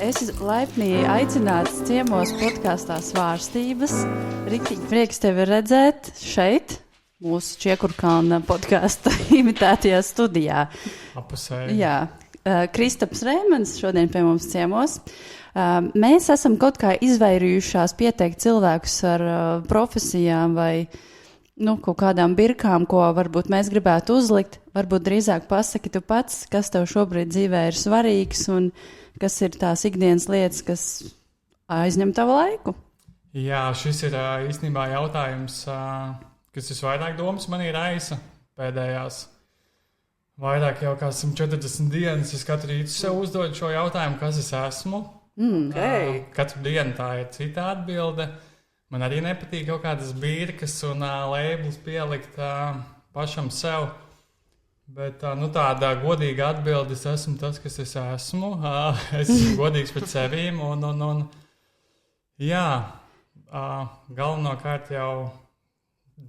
Es laipni aicināts ciemos podkāstā Svārstības. Riktīgi prieks tevi redzēt šeit, mūsu Čiekurkalna podkāsta imitētajā studijā. Apusēji. Jā, Kristaps Reimans šodien pie mums ciemos. Mēs esam kaut kā izvairījušās pieteikt cilvēkus ar profesijām vai kaut kādām birkām, ko varbūt mēs gribētu uzlikt. Varbūt drīzāk pasaki tu pats, kas tev šobrīd dzīvē ir svarīgs un kas ir tās ikdienas lietas, kas aizņem tavu laiku. Jā, šis ir īstenībā jautājums, kas visvairāk domas manī raisa pēdējās. Vairāk jau kā 140 dienas es katru rītu sev uzdodu šo jautājumu, kas es esmu. Okay. Katru dienu tā ir cita atbilde. Man arī nepatīk kaut kādas birkas un lēblis pielikt pašam sev. Bet tāda godīga atbilde, es esmu tas, kas es esmu. Es esmu godīgs pret sevīm. Galvenokārt jau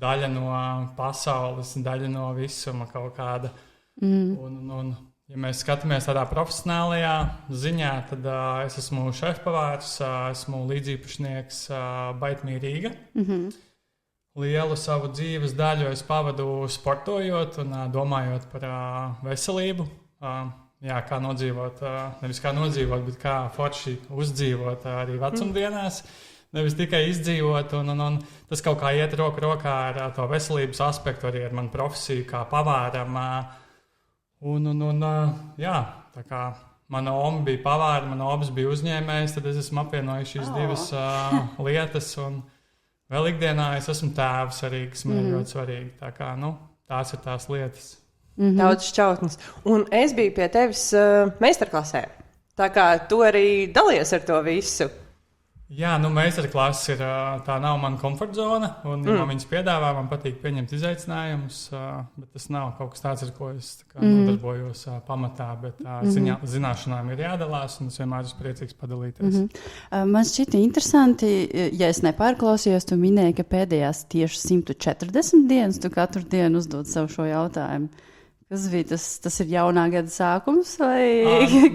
daļa no pasaules, daļa no visuma kaut kāda. Ja mēs skatāmies tādā profesionālajā ziņā, tad es esmu šefpavārs, esmu līdziepašnieks Baitmī-Rīga. Lielu savu dzīves daļu es pavadu sportojot un domājot par veselību. Kā nodzīvot, nevis kā nodzīvot, bet kā forši uzdzīvot arī vecumdienās. Nevis tikai izdzīvot, un tas kaut kā iet roku rokā ar to veselības aspektu, arī ar manu profesiju kā pavāram. Tā kā mana oma bija pavāra, mana obs bija uzņēmējs, tad es esmu apvienojis šīs divas lietas. Un vēl ikdienā es esmu tēvs arī, kas man ir ļoti svarīgi. Tā kā, tās ir tās lietas. Daudz šķautnes. Un es biju pie tevis meistarklasē. Tā kā tu arī dalies ar to visu. Jā, meistarklases ir, tā nav mana komfortzona, un man viņas piedāvā, man patīk pieņemt izaicinājumus, bet tas nav kaut kas tāds, ar ko es nodarbojos pamatā, bet zināšanām ir jādalās, un es vienmēr esmu priecīgs padalīties. Man šķita interesanti, ja es nepārklausījos, tu minēji, ka pēdējās tieši 140 dienas tu katru dienu uzdod sev šo jautājumu. Kas bija tas ir jaunā gada sākums, vai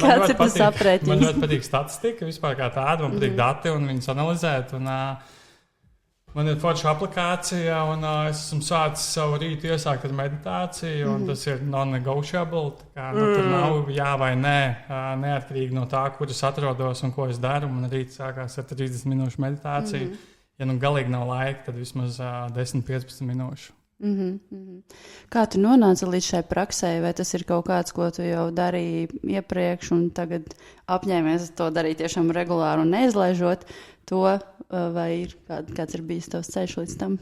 kāds ir tas aprēķins? Man ļoti patīk statistika, vispār kā tāda, man patīk dati un viņus analizēt. Man ir forša aplikācija, un es esmu sācis savu rītu iesākt ar meditāciju, un tas ir non-negotiable. Tur nav jā vai nē, neatkarīgi no tā, kur es atrodos un ko es daru. Man rīt sākās ar 30 minūšu meditāciju. Ja galīgi nav laika, tad vismaz 10-15 minūšu. Kā tu nonāci līdz šai praksē, vai tas ir kaut kāds, ko tu jau darīji iepriekš un tagad apņēmies to darīt tiešām regulāri un neizlaižot to, vai ir kāds ir bijis tavs ceļš līdz tam?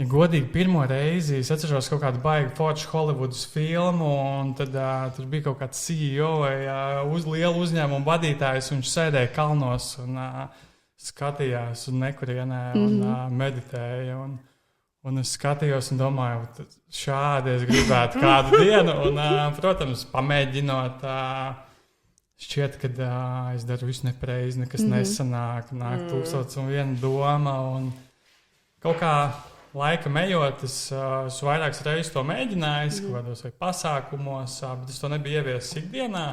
Ja godīgi, pirmo reizi es atceros kaut kādu baigi foršu Hollywoodas filmu, un tad tur bija kaut kāds CEO vai lielu uzņēmumu vadītājs, un viņš sēdēja kalnos un skatījās un nekurienē un meditēja. Un es skatījos un domāju, šādi es gribētu kādu dienu. Un, protams, pamēģinot, šķiet, ka es daru visu nepareizi, nekas nesanāk, nāk 1001 doma. Un kaut kā laika ejot, es vairākas reizes to mēģināju, kaut kādos vai pasākumos, bet es to nebiju ieviesis ikdienā.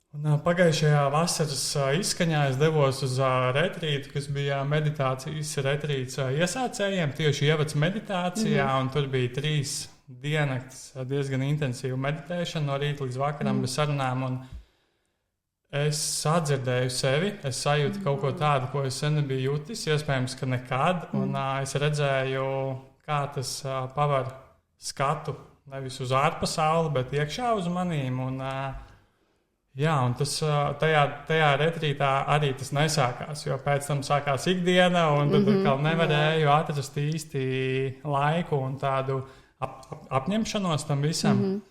Un, pagājušajā vasaras izskaņā es devos uz retrītu, kas bija meditācijas retrīts iesācējiem, tieši ievads meditācijā, un tur bija 3 diennaktis diezgan intensīva meditēšana no rīta līdz vakaram bez sarunām, un es sadzirdēju sevi, es sajūtu kaut ko tādu, ko es sen nebiju jutis, iespējams, ka nekad, un es redzēju, kā tas pavar skatu nevis uz ārpasauli, bet iekšā uz manīm, un un tas tajā retrītā arī tas nesākās, jo pēc tam sākās ikdiena, un tad atkal nevarēju atrast īsti laiku un tādu apņemšanos tam visam.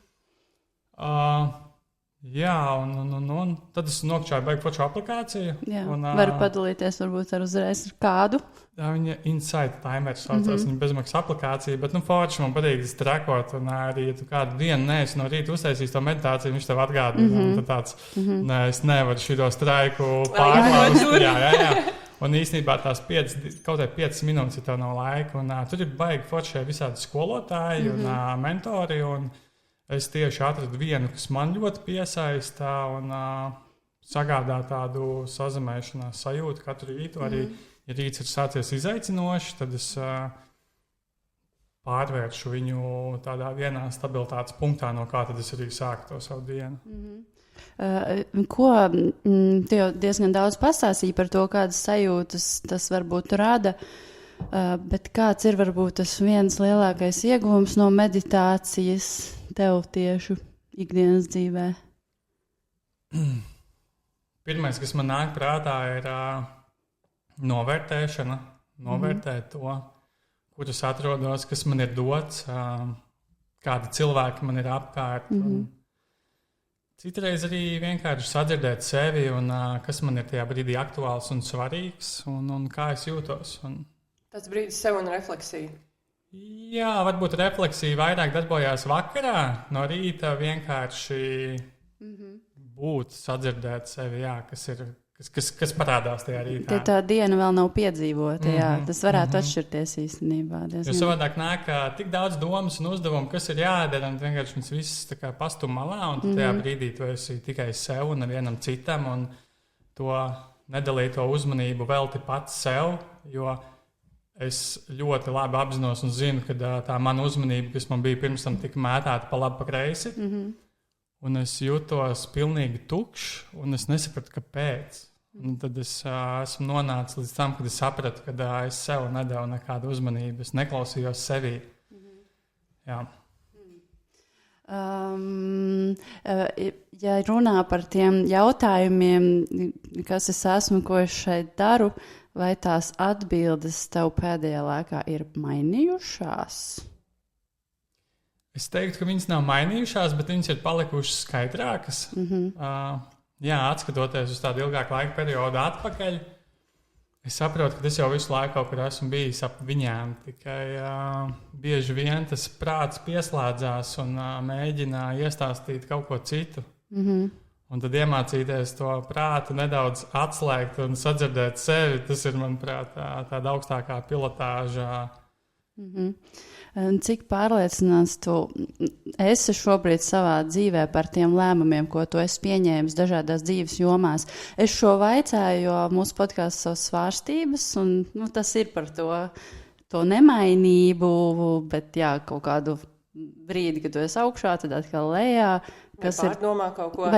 Un tad es nokļāju baigi foršu aplikāciju. Varu padalīties varbūt uzreiz ar kādu? Viņa Insight Timer saucās, viņa bezmaksas aplikācija, bet forši man patīk tas trekot, un arī, ja tu kādu dienu neesi no rīta uztaisījis to meditāciju, viņš tev atgādina, un tad tāds, nē, es nevaru šito streiku pārlaust. Jā. Un īstenībā tās 5 minūtes, ja tev nav laika, un tur ir baigi foršie visādi skolotāji un mentori, un es tieši atradu vienu, kas man ļoti piesaistā, un sagādā tādu sazemēšanās sajūtu katru rītu. Arī, ja rīts ir sācies izaicinoši, tad es pārvēršu viņu tādā vienā stabilitātes punktā, no kā tad es arī sāku to savu dienu. Ko tu jau diezgan daudz pastāstīji par to, kādas sajūtas tas varbūt rada, bet kāds ir varbūt tas viens lielākais ieguvums no meditācijas tev tieši ikdienas dzīvē? Pirmais, kas man nāk prātā, ir novērtēšana, novērtēt to, kur es atrodos, kas man ir dots, kādi cilvēki man ir apkārt. Citreiz arī vienkārši sadzirdēt sevi un kas man ir tajā brīdī aktuāls un svarīgs un kā es jūtos. Tas brīdis sev un refleksija. Jā, varbūt refleksija vairāk darbojās vakarā, no rīta vienkārši būt, sadzirdēt sevi, jā, kas parādās tajā rītā. Ka tā diena vēl nav piedzīvota, jā, tas varētu atšķirties īstenībā. Jo savādāk nāk tik daudz domas un uzdevumu, kas ir jādara, un vienkārši viņas viss tā kā pastum malā, un tajā brīdī tu esi tikai sev un nevienam citam, un to nedalīto uzmanību velti pats sev, jo es ļoti labi apzinos un zinu, ka tā mana uzmanība, kas man bija pirms tam tika mētāta pa labi, pa kreisi, un es jūtos pilnīgi tukšs, un es nesapratu, kāpēc. Un tad es esmu nonācis līdz tam, kad es sapratu, ka es sev nedevu nekādu uzmanību, es neklausījos sevī. Jā. Ja runā par tiem jautājumiem, kas es esmu, ko es šeit daru, vai tās atbildes tev pēdējā laikā ir mainījušās? Es teiktu, ka viņas nav mainījušās, bet viņas ir palikušas skaidrākas. Jā, atskatoties uz tādu ilgāku laika periodu atpakaļ, es saprotu, ka es jau visu laiku kaut kur esmu bijis ap viņām. Tikai bieži vien tas prāts pieslēdzās un mēģina iestāstīt kaut ko citu. Un tad iemācīties to prātu nedaudz atslēgt un sadzirdēt sevi, tas ir, manuprāt, tāda augstākā pilotāža. Cik pārliecināts tu esi šobrīd savā dzīvē par tiem lēmumiem, ko tu esi pieņēmis dažādās dzīves jomās? Es šo vaicāju, jo mūsu podkāsts savas svārstības, un tas ir par to nemainību, bet jā, kaut kādu brīdi, kad tu esi augšā, tad atkal lejā. Vai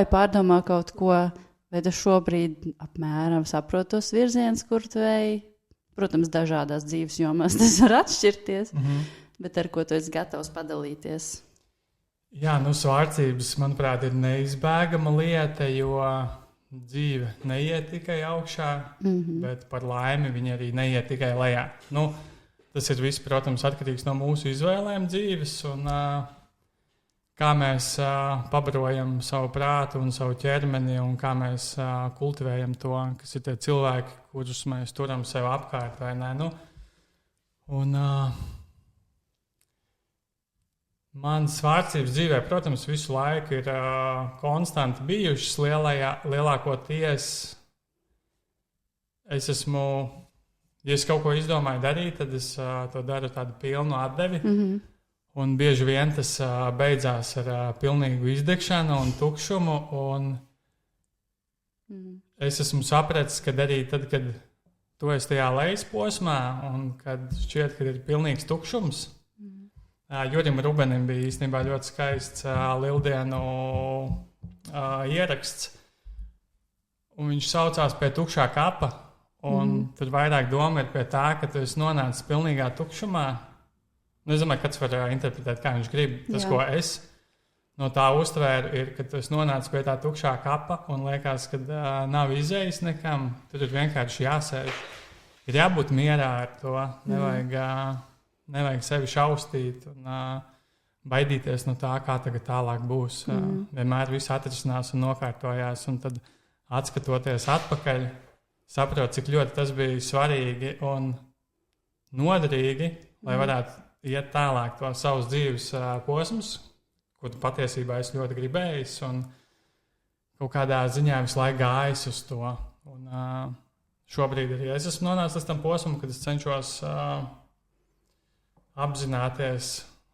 pārdomā kaut ko, vai tu šobrīd apmēram saproti tos virziens, kur tu ej? Protams, dažādās dzīves jomās tas var atšķirties, bet ar ko tu esi gatavs padalīties? Jā, svārstības, manuprāt, ir neizbēgama lieta, jo dzīve neiet tikai augšā, bet par laimi viņa arī neiet tikai lejā. Tas ir viss, protams, atkarīgs no mūsu izvēlēm dzīves un kā mēs pabarojam savu prātu un savu ķermeni un kā mēs kultivējam to, kas ir tie cilvēki, kurus mēs turam sev apkārt vai nē. Manas svārstības dzīvē, protams, visu laiku ir konstanti bijušas lielākoties. Ja es kaut ko izdomāju darīt, tad es to daru tādu pilnu atdevi. Un bieži vien tas beidzās ar pilnīgu izdegšanu un tukšumu. Es esmu sapratis, ka arī tad, kad tu esi tajā lejas posmā un kad šķiet, ka ir pilnīgs tukšums, Jurim Rubenim bija īstenībā ļoti skaists lieldienu ieraksts. Un viņš saucās pie tukšā kapa. Un tur vairāk doma ir pie tā, ka tu esi nonācis pilnīgā tukšumā. Es domāju, kāds var interpretēt, kā viņš grib. Tas, ko es no tā uztvēru, ir, ka tu esi nonācis pie tā tukšā kapa un liekas, ka nav izējas nekam. Tur ir vienkārši jāsēž. Ir jābūt mierā ar to. Nevajag sevi šaustīt un baidīties no tā, kā tagad tālāk būs. Vienmēr viss atrisinās un nokārtojās. Un tad, atskatoties atpakaļ, saprot, cik ļoti tas bija svarīgi un noderīgi, lai varētu iet tālāk to savus dzīves posmus, ko patiesībā es ļoti gribējis un kaut kādā ziņā visu laiku gājis uz to. Un šobrīd arī es esmu nonācis līdz tam posmam, kad es cenšos apzināties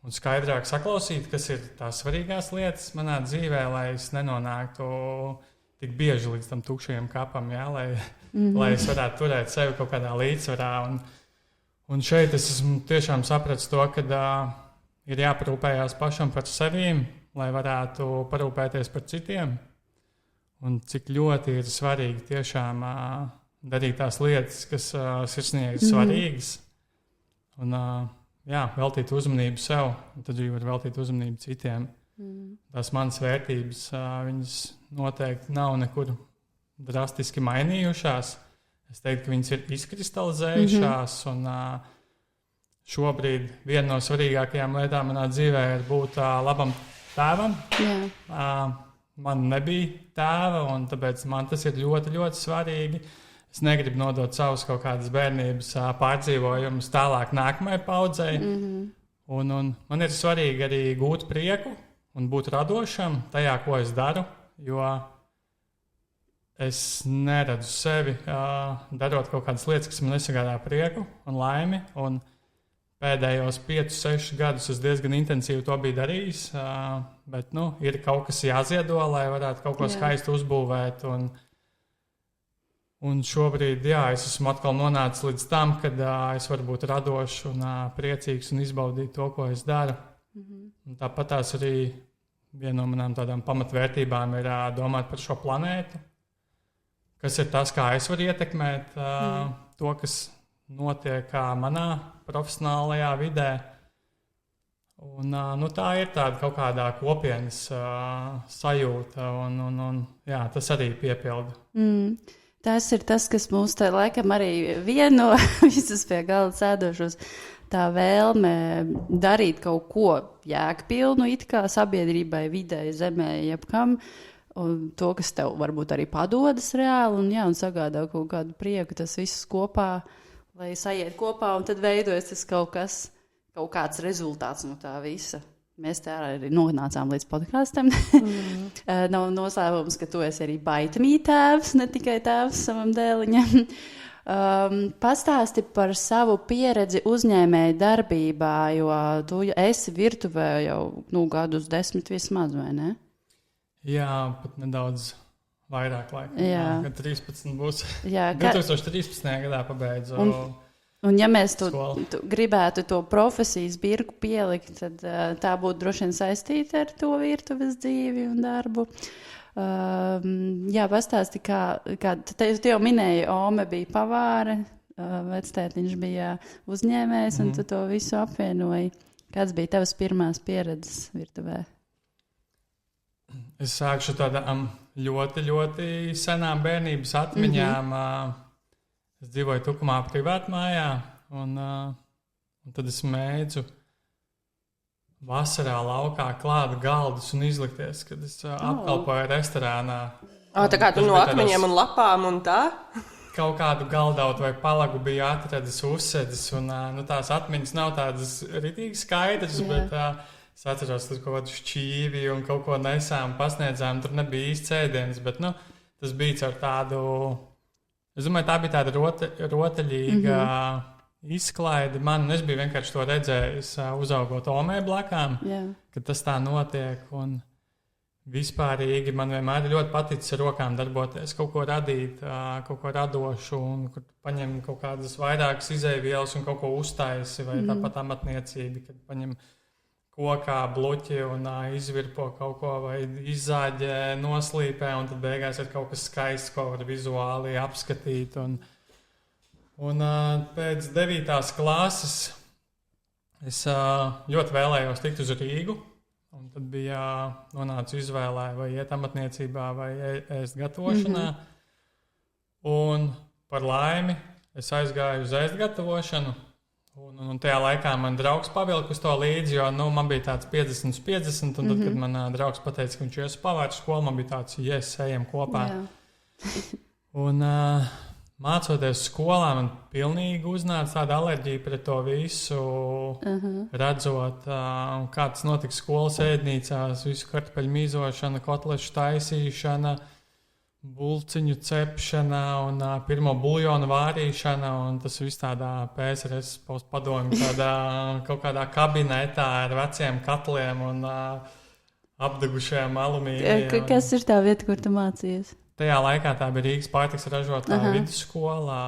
un skaidrāk saklausīt, kas ir tās svarīgās lietas manā dzīvē, lai es nenonāktu tik bieži līdz tam tukšajam kapam, jā, lai es varētu turēt sevi kaut kādā līdzsvarā. Un šeit es esmu tiešām sapratis to, ka ir jāparūpējās pašam par sevīm, lai varētu parūpēties par citiem. Un cik ļoti ir svarīgi tiešām darīt tās lietas, kas sirsnīgi ir svarīgas. Un veltīt uzmanību sev, un tad arī var veltīt uzmanību citiem. Tās manas vērtības, viņas noteikti nav nekur drastiski mainījušās. Es teiktu, ka viņas ir izkristalizējušās, un šobrīd viena no svarīgākajām lietām manā dzīvē ir būt labam tēvam. Man nebija tēva, un tāpēc man tas ir ļoti, ļoti svarīgi. Es negribu nodot savus kaut kādas bērnības pārdzīvojumus tālāk nākamajai paudzei. Un man ir svarīgi arī gūt prieku un būt radošam tajā, ko es daru, jo es neredzu sevi darot kaut kādas lietas, kas man nesagādā prieku un laimi. Un pēdējos 5-6 gadus es diezgan intensīvi to biju darījis, bet ir kaut kas jāziedo, lai varētu kaut ko skaistu uzbūvēt. Un šobrīd es esmu atkal nonācis līdz tam, kad es varu būt radošs un priecīgs un izbaudīt to, ko es daru. Un tāpat tās arī viena no manām tādām pamatvērtībām ir domāt par šo planētu, kas ir tas, kā es varu ietekmēt to, kas notiek manā profesionālajā vidē. Un, tā ir tāda kaut kādā kopienas sajūta, un tas arī piepilda. Tas ir tas, kas mūs te laikam arī vieno visus pie galda sēdošos. Tā vēlme darīt kaut ko jēgpilnu, it kā sabiedrībai, videi, zemē, jebkam, un to, kas tev varbūt arī padodas reāli, un sagādā kaut kādu prieku, tas viss kopā, lai sajiet kopā, un tad veidojas tas kaut kāds rezultāts no tā visa. Mēs tā arī nonācām līdz podkāstam. Nav noslēpums, ka tu esi arī baitamītēvs, ne tikai tēvs savam dēliņam. Pastāsti par savu pieredzi uzņēmēju darbībā, jo tu esi virtuvē jau gadus 10 vismaz, vai ne? Jā, pat nedaudz vairāk laika. Kad 13 būs. 2013. gadā pabeidzu. Un ja mēs tu gribētu to profesijas birku pielikt, tad tā būtu droši vien saistīta ar to virtuves dzīvi un darbu. Pastāsti, kā te jau minēji, Ome bija pavāre, vectētiņš bija uzņēmējs, un tu to visu apvienoji. Kāds bija tavas pirmās pieredzes virtuvē? Es sākšu tādām ļoti, ļoti senām bērnības atmiņām. Es dzīvoju Tukumā privātmājā, un tad es mēdzu vasarā laukā klāt galdus un izlikties, kad es apkalpoju restorānā. Tā kā tu no akmeņiem un lapām un tā? Kaut kādu galdautu vai palagu biju atradis, uzsēdis, un tās atmiņas nav tādas ritīgi skaidras, bet es atceros tur kaut kādu šķīvi un kaut ko nesām pasniedzām, tur nebija īsts ēdiens, bet tas bija caur tādu... Es domāju, tā bija tāda rotaļīga izklaide man, un es biju vienkārši to redzējis, uzaugot Omē blakām, kad tas tā notiek. Un vispārīgi man vienmēr ļoti paticis ar rokām darboties, kaut ko radīt, kaut ko radošu, un kur paņem kaut kādas vairākas izēvielas un kaut ko uztaisi, vai tāpat amatniecība, kad paņem kokā bluķi un izvirpo kaut ko vai izzāģē, noslīpē, un tad beigās ir kaut kas skaists, ko var vizuāli apskatīt. Un pēc 9. klases es ļoti vēlējos tikt uz Rīgu, un tad bija nonācu izvēlē vai iet amatniecībā vai ēst gatavošanā. Un par laimi es aizgāju uz ēst gatavošanu. Un tajā laikā man draugs pavilka uz to līdzi, jo man bija tāds 50/50, un tad, kad man draugs pateica, ka viņš ies pavārt skolu, man bija tāds, ejam kopā. Un mācoties skolā, man pilnīgi uznāca tāda alerģija pret to visu, redzot, kā tas notika skolas ēdnīcās, visu kartupeļu mīzošana, kotlešu taisīšana, bulciņu cepšana un pirmo buljonu vārīšana, un tas viss tādā PSRS padomju kaut kādā kabinetā ar veciem katliem un apdegušajām alumīniem. Kas ir tā vieta, kur tu mācījies? tajā laikā tā bija Rīgas pārtiks ražotāja vidusskola.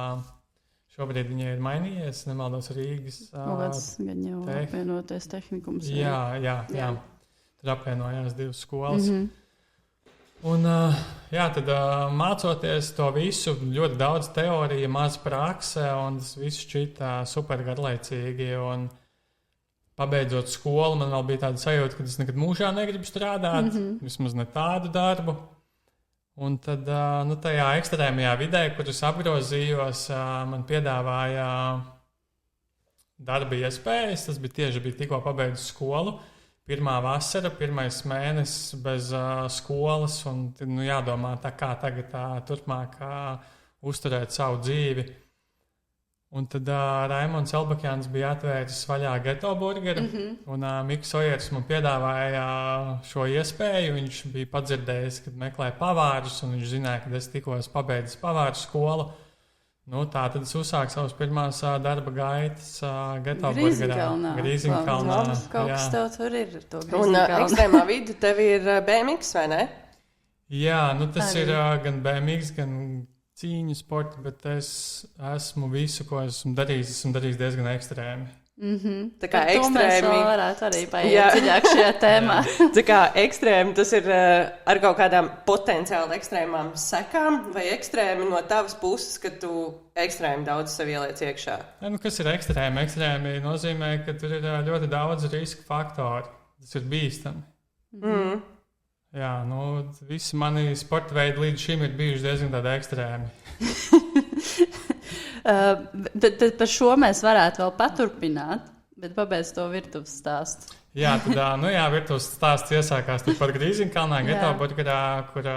Šobrīd viņai ir mainījies, nemaldos Rīgas. Gan jau apvienoties tehnikums. Jā. Tur apvienojās 2 skolas. Un, tad mācoties to visu, ļoti daudz teorija, maz prakse, un tas viss šķita super garlaicīgi. Un pabeidzot skolu, man vēl bija tāda sajūta, ka es nekad mūžā negribu strādāt, vismaz ne tādu darbu. Un tad tajā ekstrēmajā vidē, kur es apgrozījos, man piedāvāja darba iespējas. Tas bija tikko pabeidzu skolu. Pirmā vasara, pirmais mēnesis bez skolas, un jādomā, kā tagad turpmāk uzturēt savu dzīvi. Un tad Raimonds Elbakjāns bija atvēris vaļā Geto burgeru, un Miks Ojers man piedāvāja šo iespēju. Viņš bija padzirdējis, kad meklē pavārus, un viņš zināja, ka es tikko pabeidzis pavāru skolu. Tā tad es uzsāku savas pirmās darba gaitas Geto burgerā. Grīziņkalnā. Kaut kas tev tur ir to Grīziņkalnā. Un ekstrēmā vidi tev ir BMX, vai ne? Jā, tas ir gan BMX, gan cīņu sporta, bet es esmu visu, ko esmu darījis diezgan ekstrēmi. Tā kā ekstrēmi. Mēs varētu arī paiet dziļāk šajā tēmā. Tā kā ekstrēmi, tas ir ar kaut kādām potenciāli ekstrēmām sekām, vai ekstrēmi no tavas puses, ka tu ekstrēmi daudz sev ieliec iekšā? Kas ir ekstrēmi? Ekstrēmi nozīmē, ka tur ir ļoti daudz riska faktoru. Tas ir bīstami. Jā, visi mani sporta veidi līdz šim ir bijuši diezgan tādi ekstrēmi. Tad par šo mēs varētu vēl paturpināt, bet pabeidz to virtuves stāstu. Jā, tad virtuves stāsts iesākās turpat Grīziņkalnā, Geto burgerā, kur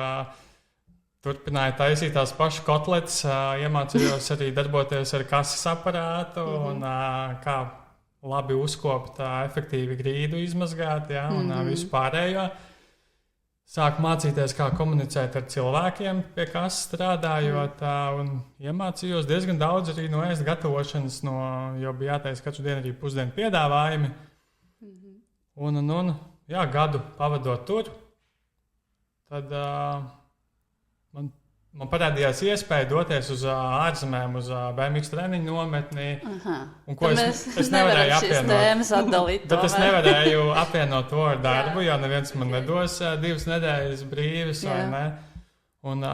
turpināju taisīt tās pašas kotletes, iemācījos arī darboties ar kases aparātu un kā labi uzkopt, efektīvi grīdu izmazgāt, un visu pārējo. Sāku mācīties, kā komunicēt ar cilvēkiem, pie kas strādājot, un iemācījos diezgan daudz arī no ēst gatavošanas, jo bija jātaisa katru dienu arī pusdienu piedāvājumi. Un gadu pavadot tur, tad man parādījās iespēja doties uz ārzemēm, uz BMX treniņu nometni. Un ko es nevarēju apvienot. Bet es nevarēju apvienot to ar darbu, jo neviens man nedos 2 nedēļas brīvas, vai ne? Un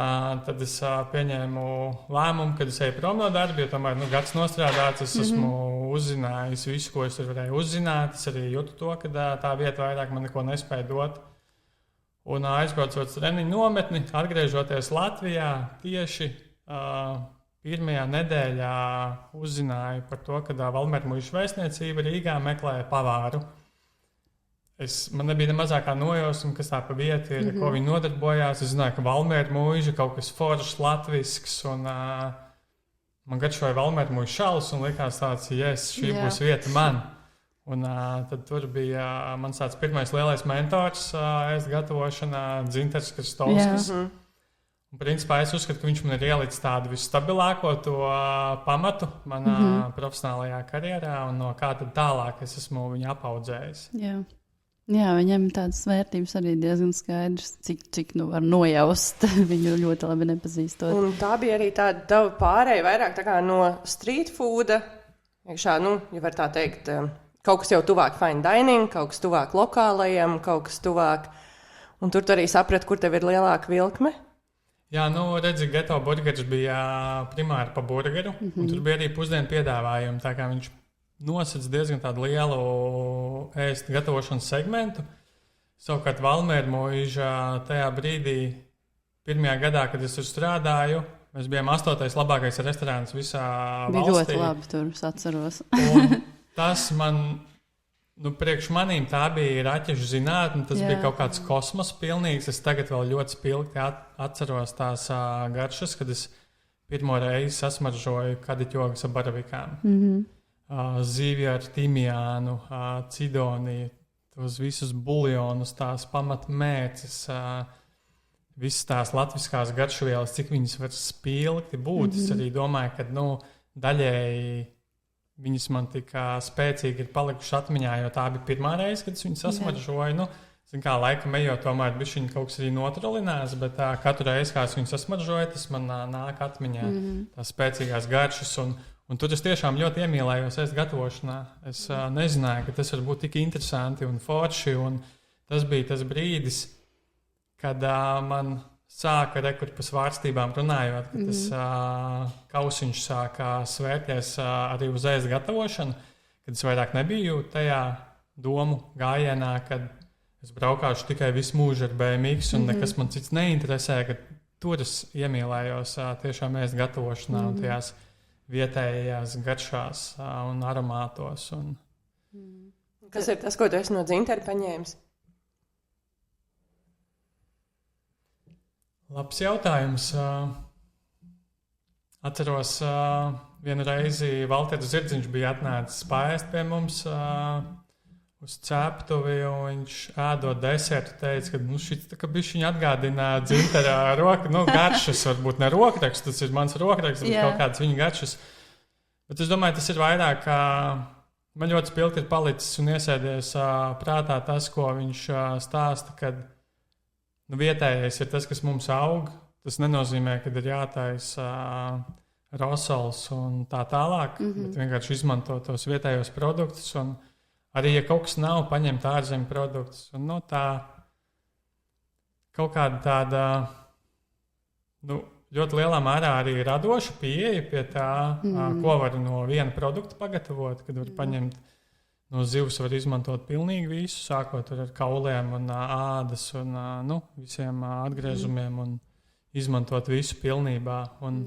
tad es pieņēmu lēmumu, kad es eju prom no darba, jo tomēr gads nostrādāts, es esmu uzzinājis visu, ko es varēju uzzināt. Es arī jūtu to, ka tā vieta vairāk man neko nespēja dot. Un aizbraucot treniņu nometni, atgriežoties Latvijā, tieši pirmajā nedēļā uzzināju par to, ka Valmieru muižu vēstniecība Rīgā meklē pavāru. Man nebija ne mazākā nojausma, kas tā pa vietu ir, ko viņi nodarbojās. Es zināju, ka Valmieru muiža kaut kas foršs, latvisks, un man garšoja Valmieru muižu šalis, un likās tāds, šī būs vieta man. Un tad tur bija mans tāds pirmais lielais mentors ēst gatavošanā, Dzintars Kristovskis. Un principā es uzskatu, ka viņš man ir ielicis tādu visstabilāko to pamatu manā profesionālajā karjerā, un no kā tad tālāk es esmu viņu apaudzējis. Jā, viņam ir tādas vērtības arī diezgan skaidrs, cik var nojaust viņu ļoti labi nepazīstot. Un tā bija arī tāda tava pārēja vairāk tā kā no street fooda, iekšā, ja var tā teikt, kaut kas jau tuvāk fine dining, kaut kas tuvāk lokālajiem, kaut kas tuvāk. Un tur arī saprat, kur tev ir lielāka vilkme? Jā, redzi, Geto burgeris bija primāri pa burgeru, un tur bija arī pusdienu piedāvājumi. Tā kā viņš nosacīja diezgan tādu lielu ēst gatavošanas segmentu. Savukārt Valmieru muiža tajā brīdī, pirmajā gadā, kad es tur strādāju, mēs bijām 8. labākais restorāns visā valstī. Bija ļoti labi tur, es atceros. Tas man, priekš manīm tā bija raķešu zinātne, tas bija kaut kāds kosmos pilnīgs. Es tagad vēl ļoti spilgti atceros tās garšas, kad es pirmo reizi sasmaržoju kadiķogas ar baravikām. Zīvi ar timjānu, cidoniju, tos visus buljonus, tās pamatmērces, visas tās latviskās garšvielas, cik viņas var spilgti būt. Es arī domāju, ka daļēji viņas man tik spēcīgi ir palikušas atmiņā, jo tā bija pirmā reize, kad es viņu sasmaržoju. zin kā, laikam ejot, tomēr bišķiņi kaut kas arī notralinās, bet katru reizi, kā es viņu sasmaržoju, tas man nāk atmiņā tās spēcīgās garšas. Un tur es tiešām ļoti iemīlējos ēst gatavošanā. Es nezināju, ka tas var būt tik interesanti un forši. Un tas bija tas brīdis, kad man sāka rekord pa svārstībām runājot, ka tas kausiņš sāka svērties arī uz ēst gatavošanu, kad es vairāk nebiju tajā domu gājienā, kad es braukāšu tikai visu mūžu ar BMX un nekas man cits neinteresē, ka tur es iemīlējos tiešām ēst gatavošanā un tajās vietējās garšās un aromātos. Kas ir tas, ko tu esi no dzintara paņēmis? Labs jautājums. Atceros, vienu reizi Valters Zirdziņš bija atnācis paēst pie mums uz ceptuvi, un viņš ēdot desertu teica, ka šis tā kā bišķiņ atgādina dzintara garšas, varbūt ne rokraksts, tas ir mans rokraksts, bet kaut kādas viņa garšas. Bet es domāju, tas ir vairāk, man ļoti spilgti ir palicis un iesēdies prātā tas, ko viņš stāsta, kad vietējais ir tas, kas mums aug. Tas nenozīmē, ka ir jātaisa rosols un tā tālāk, bet vienkārši izmanto tos vietējos produktus. Un arī, ja kaut kas nav, paņemt ārzemju produktus. Un tā kaut kāda tāda ļoti lielā mērā arī radoša pieeja pie tā, ko var no viena produkta pagatavot, kad var paņemt. No zivs var izmantot pilnīgi visu, sākot ar kauliem un ādas un visiem atgriezumiem un izmantot visu pilnībā. Un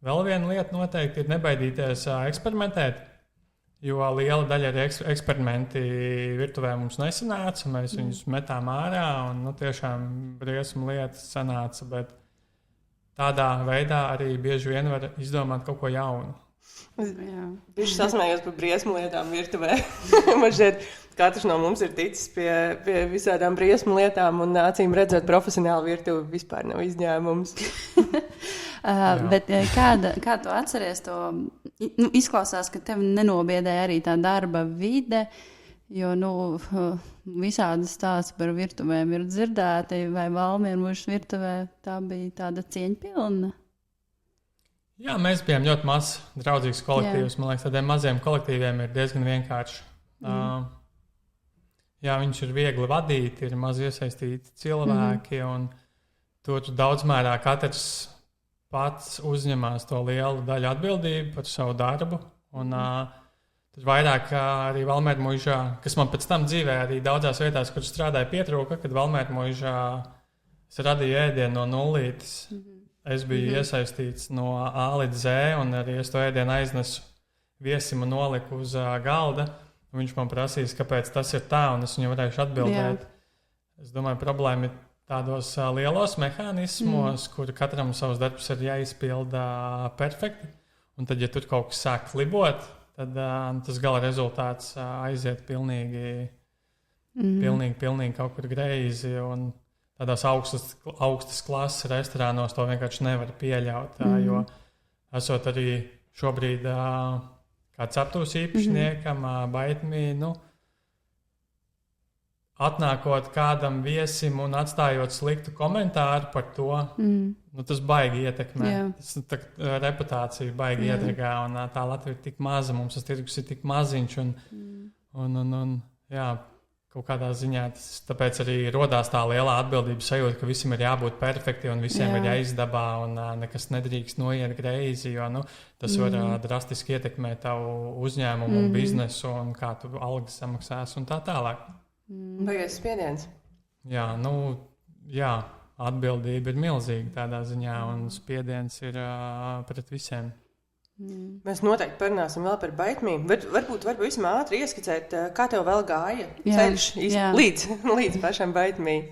vēl viena lieta noteikti ir nebaidīties eksperimentēt, jo liela daļa arī eksperimenti virtuvē mums nesanāca. Mēs viņus metām ārā un tiešām briesmu lietas sanāca, bet tādā veidā arī bieži vien var izdomāt kaut ko jaunu. Viņš sasmējās par briesmu lietām virtuvē. Man šķiet, katrs no mums ir ticis pie visādām briesmu lietām, un acīm redzot, profesionāli virtuve vispār nav izņēmums. Bet kā tu atceries to? Izklausās, ka tev nenobiedēja arī tā darba vide, jo visādi stāsti par virtuvēm ir dzirdēti, vai Valmiermužas virtuvē tā bija tāda cieņpilna? Jā, mēs bijām ļoti mazs draudzīgs kolektīvs. Man liekas, tādiem maziem kolektīviem ir diezgan vienkārši. Viņš ir viegli vadīt, ir maz iesaistīti cilvēki, un tur daudz mērā katrs pats uzņemās to lielu daļu atbildību par savu darbu. Un tad vairāk arī Valmiermužā, kas man pēc tam dzīvē arī daudzās vietās, kur strādāja, pietrūka, kad Valmiermužā es radīju ēdienu no nullītes. Es biju iesaistīts no A līdz Z, un arī es to ēdienu aiznesu viesim un noliku uz galda. Viņš man prasīs, kāpēc tas ir tā, un es viņam varēšu atbildēt. Es domāju, problēma ir tādos lielos mehānismos, kur katram savs darbs ir jāizpilda perfekti. Un tad, ja tur kaut kas sāk klibot, tad tas gala rezultāts aiziet pilnīgi kaut kur greizi. Un tādās augstas klases restorānos to vienkārši nevar pieļaut, jo esot arī šobrīd kā ceptuves īpašniekam, baitmī, atnākot kādam viesim un atstājot sliktu komentāru par to, tas baigi ietekmē. Tas reputācija baigi iedragā, un tā Latvija ir tik maza, mums tas tirgus ir tik maziņš, un kaut kādā ziņā tāpēc arī rodās tā lielā atbildības sajūta, ka visam ir jābūt perfekti un visiem ir jāizdabā un nekas nedrīkst noiet greizi, jo tas var drastiski ietekmēt tavu uzņēmumu un biznesu un kā tu algas samaksās un tā tālāk. Baigies spiediens. Jā, atbildība ir milzīga tādā ziņā un spiediens ir pret visiem. Mēs noteikti parunāsim vēl par baitmīm, bet varbūt visam ātri ieskicēt, kā tev vēl gāja ceļš līdz pašam baitmī.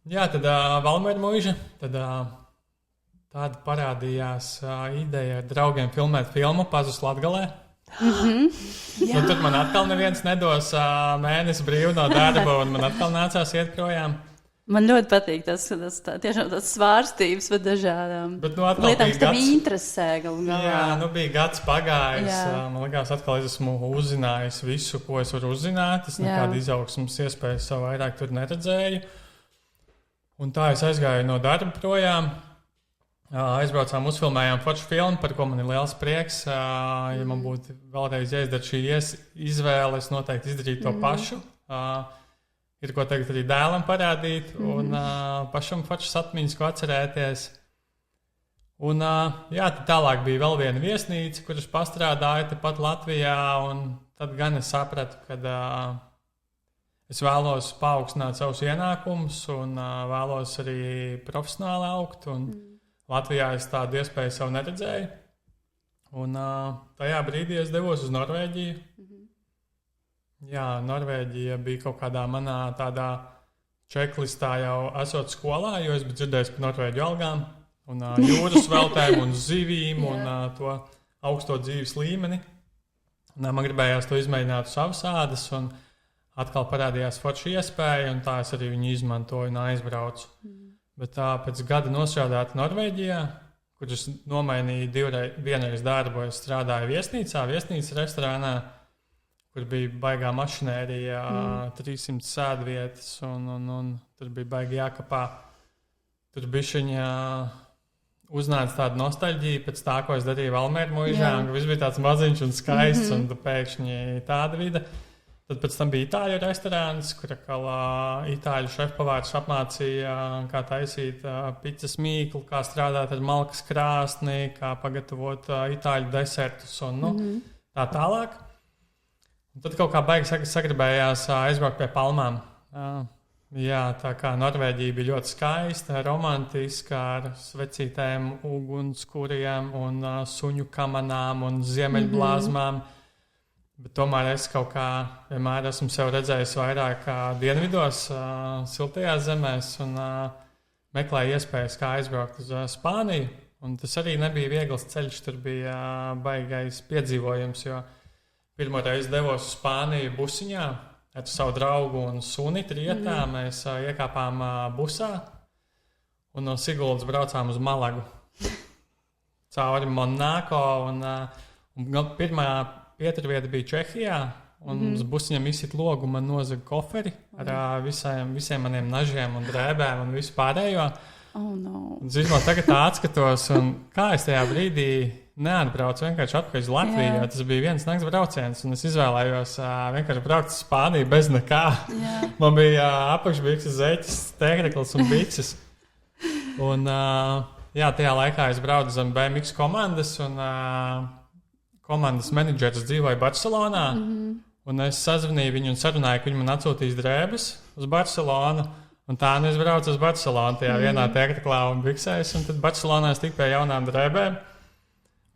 Jā, tad Valmiermuža, tad tāda parādījās ideja ar draugiem filmēt filmu Pazus Latgalē. Tur man atkal neviens nedos mēnesi brīvu no darba, un man atkal nācās iet projām. Man ļoti patīk tas tiešām tāds svārstības par dažādām lietām, kas tev interesē. Jā, bija gads pagājis. Man liekas, atkal es esmu uzzinājis visu, ko es varu uzzināt. Es nekādu izaugsmas iespēju savu vairāk tur neredzēju. Un tā es aizgāju no darba projām. Aizbraucām, uzfilmējām foršu filmu, par ko man ir liels prieks. Ja man būtu vēlreiz jāizdara šī izvēle, es noteikti izdarītu to pašu. Ir ko tagad arī dēlam parādīt, un pašam foršas atmiņas, ko atcerēties. Un tad tālāk bija vēl viena viesnīca, kuras pastrādāja tepat Latvijā, un tad gan es sapratu, ka es vēlos paaugstināt savus ienākumus, un vēlos arī profesionāli augt, un Latvijā es tādu iespēju sev neredzēju. Un tajā brīdī es devos uz Norvēģiju. Jā, Norvēģija bija kaut kādā manā tādā čeklistā jau esot skolā, jo es biju dzirdējis par norvēģu algām un jūras veltēm un zivīm un to augsto dzīves līmeni. Un, man gribējās to izmēģināt uz savas ādas, un atkal parādījās forša iespēja, un tā es arī viņu izmantoju un aizbraucu. Bet pēc gada nostrādāt Norvēģijā, kur es nomainīju vienreiz darbu, es strādāju viesnīcas restorānā, kur bija baigā mašinērija, 300 sēdvietas, un tur bija baigi jākapā. Tur bišķiņa uznāca tāda nostalģija pēc tā, ko es darīju Valmēra mūžā, un viss bija tāds maziņš un skaists, un pēkšņi tāda vide. Tad pēc tam bija itāļu restorāns, kur itāļu šefpavārs apmācīja, kā taisīt picas mīklu, kā strādāt ar malkas krāsni, kā pagatavot itāļu desertus un tā tālāk. Un tad kaut kā baigi sagribējās aizbraukt pie palmām. Jā, tā kā Norvēģija bija ļoti skaista, romantiska, ar svecītēm, ugunskuriem un suņu kamanām un ziemeļblāzmām. Bet tomēr es kaut kā vienmēr esmu sev redzējis vairāk dienvidos, siltajās zemēs, un meklēju iespējas, kā aizbraukt uz Spāniju. Un tas arī nebija viegls ceļš, tur bija baigais piedzīvojums, jo pirmo reizi devos uz Spāniju busiņā ar savu draugu un suni trietā. Mēs iekāpām busā un no Siguldas braucām uz Malagu. Cauri Monako, un pirmā pieturvieta bija Čehijā, un uz busiņam izsit logu, man nozaga koferi ar visiem maniem nažiem un drēbēm un visu pārējo. Oh, no. Zinot, tagad tā atskatos, un kā es tajā brīdī neatbraucu vienkārši atpakaļ uz Latviju, jo tas bija viens nakts brauciens, un es izvēlējos vienkārši braukt uz Spāniju bez nekā. Man bija apakšbikses, zeķis, tēkreklis un bikses. Un tajā laikā es braucu zem BMX komandas, un komandas menedžers dzīvoja Barcelonā, un es sazvanīju viņu un sarunāju, ka viņi man atsūtīs drēbes uz Barcelonu. Un tā es braucu uz Barcelonu tajā vienā tēkreklā un biksēs, un tad Barcelonā es tiku pie jaunām drēbēm.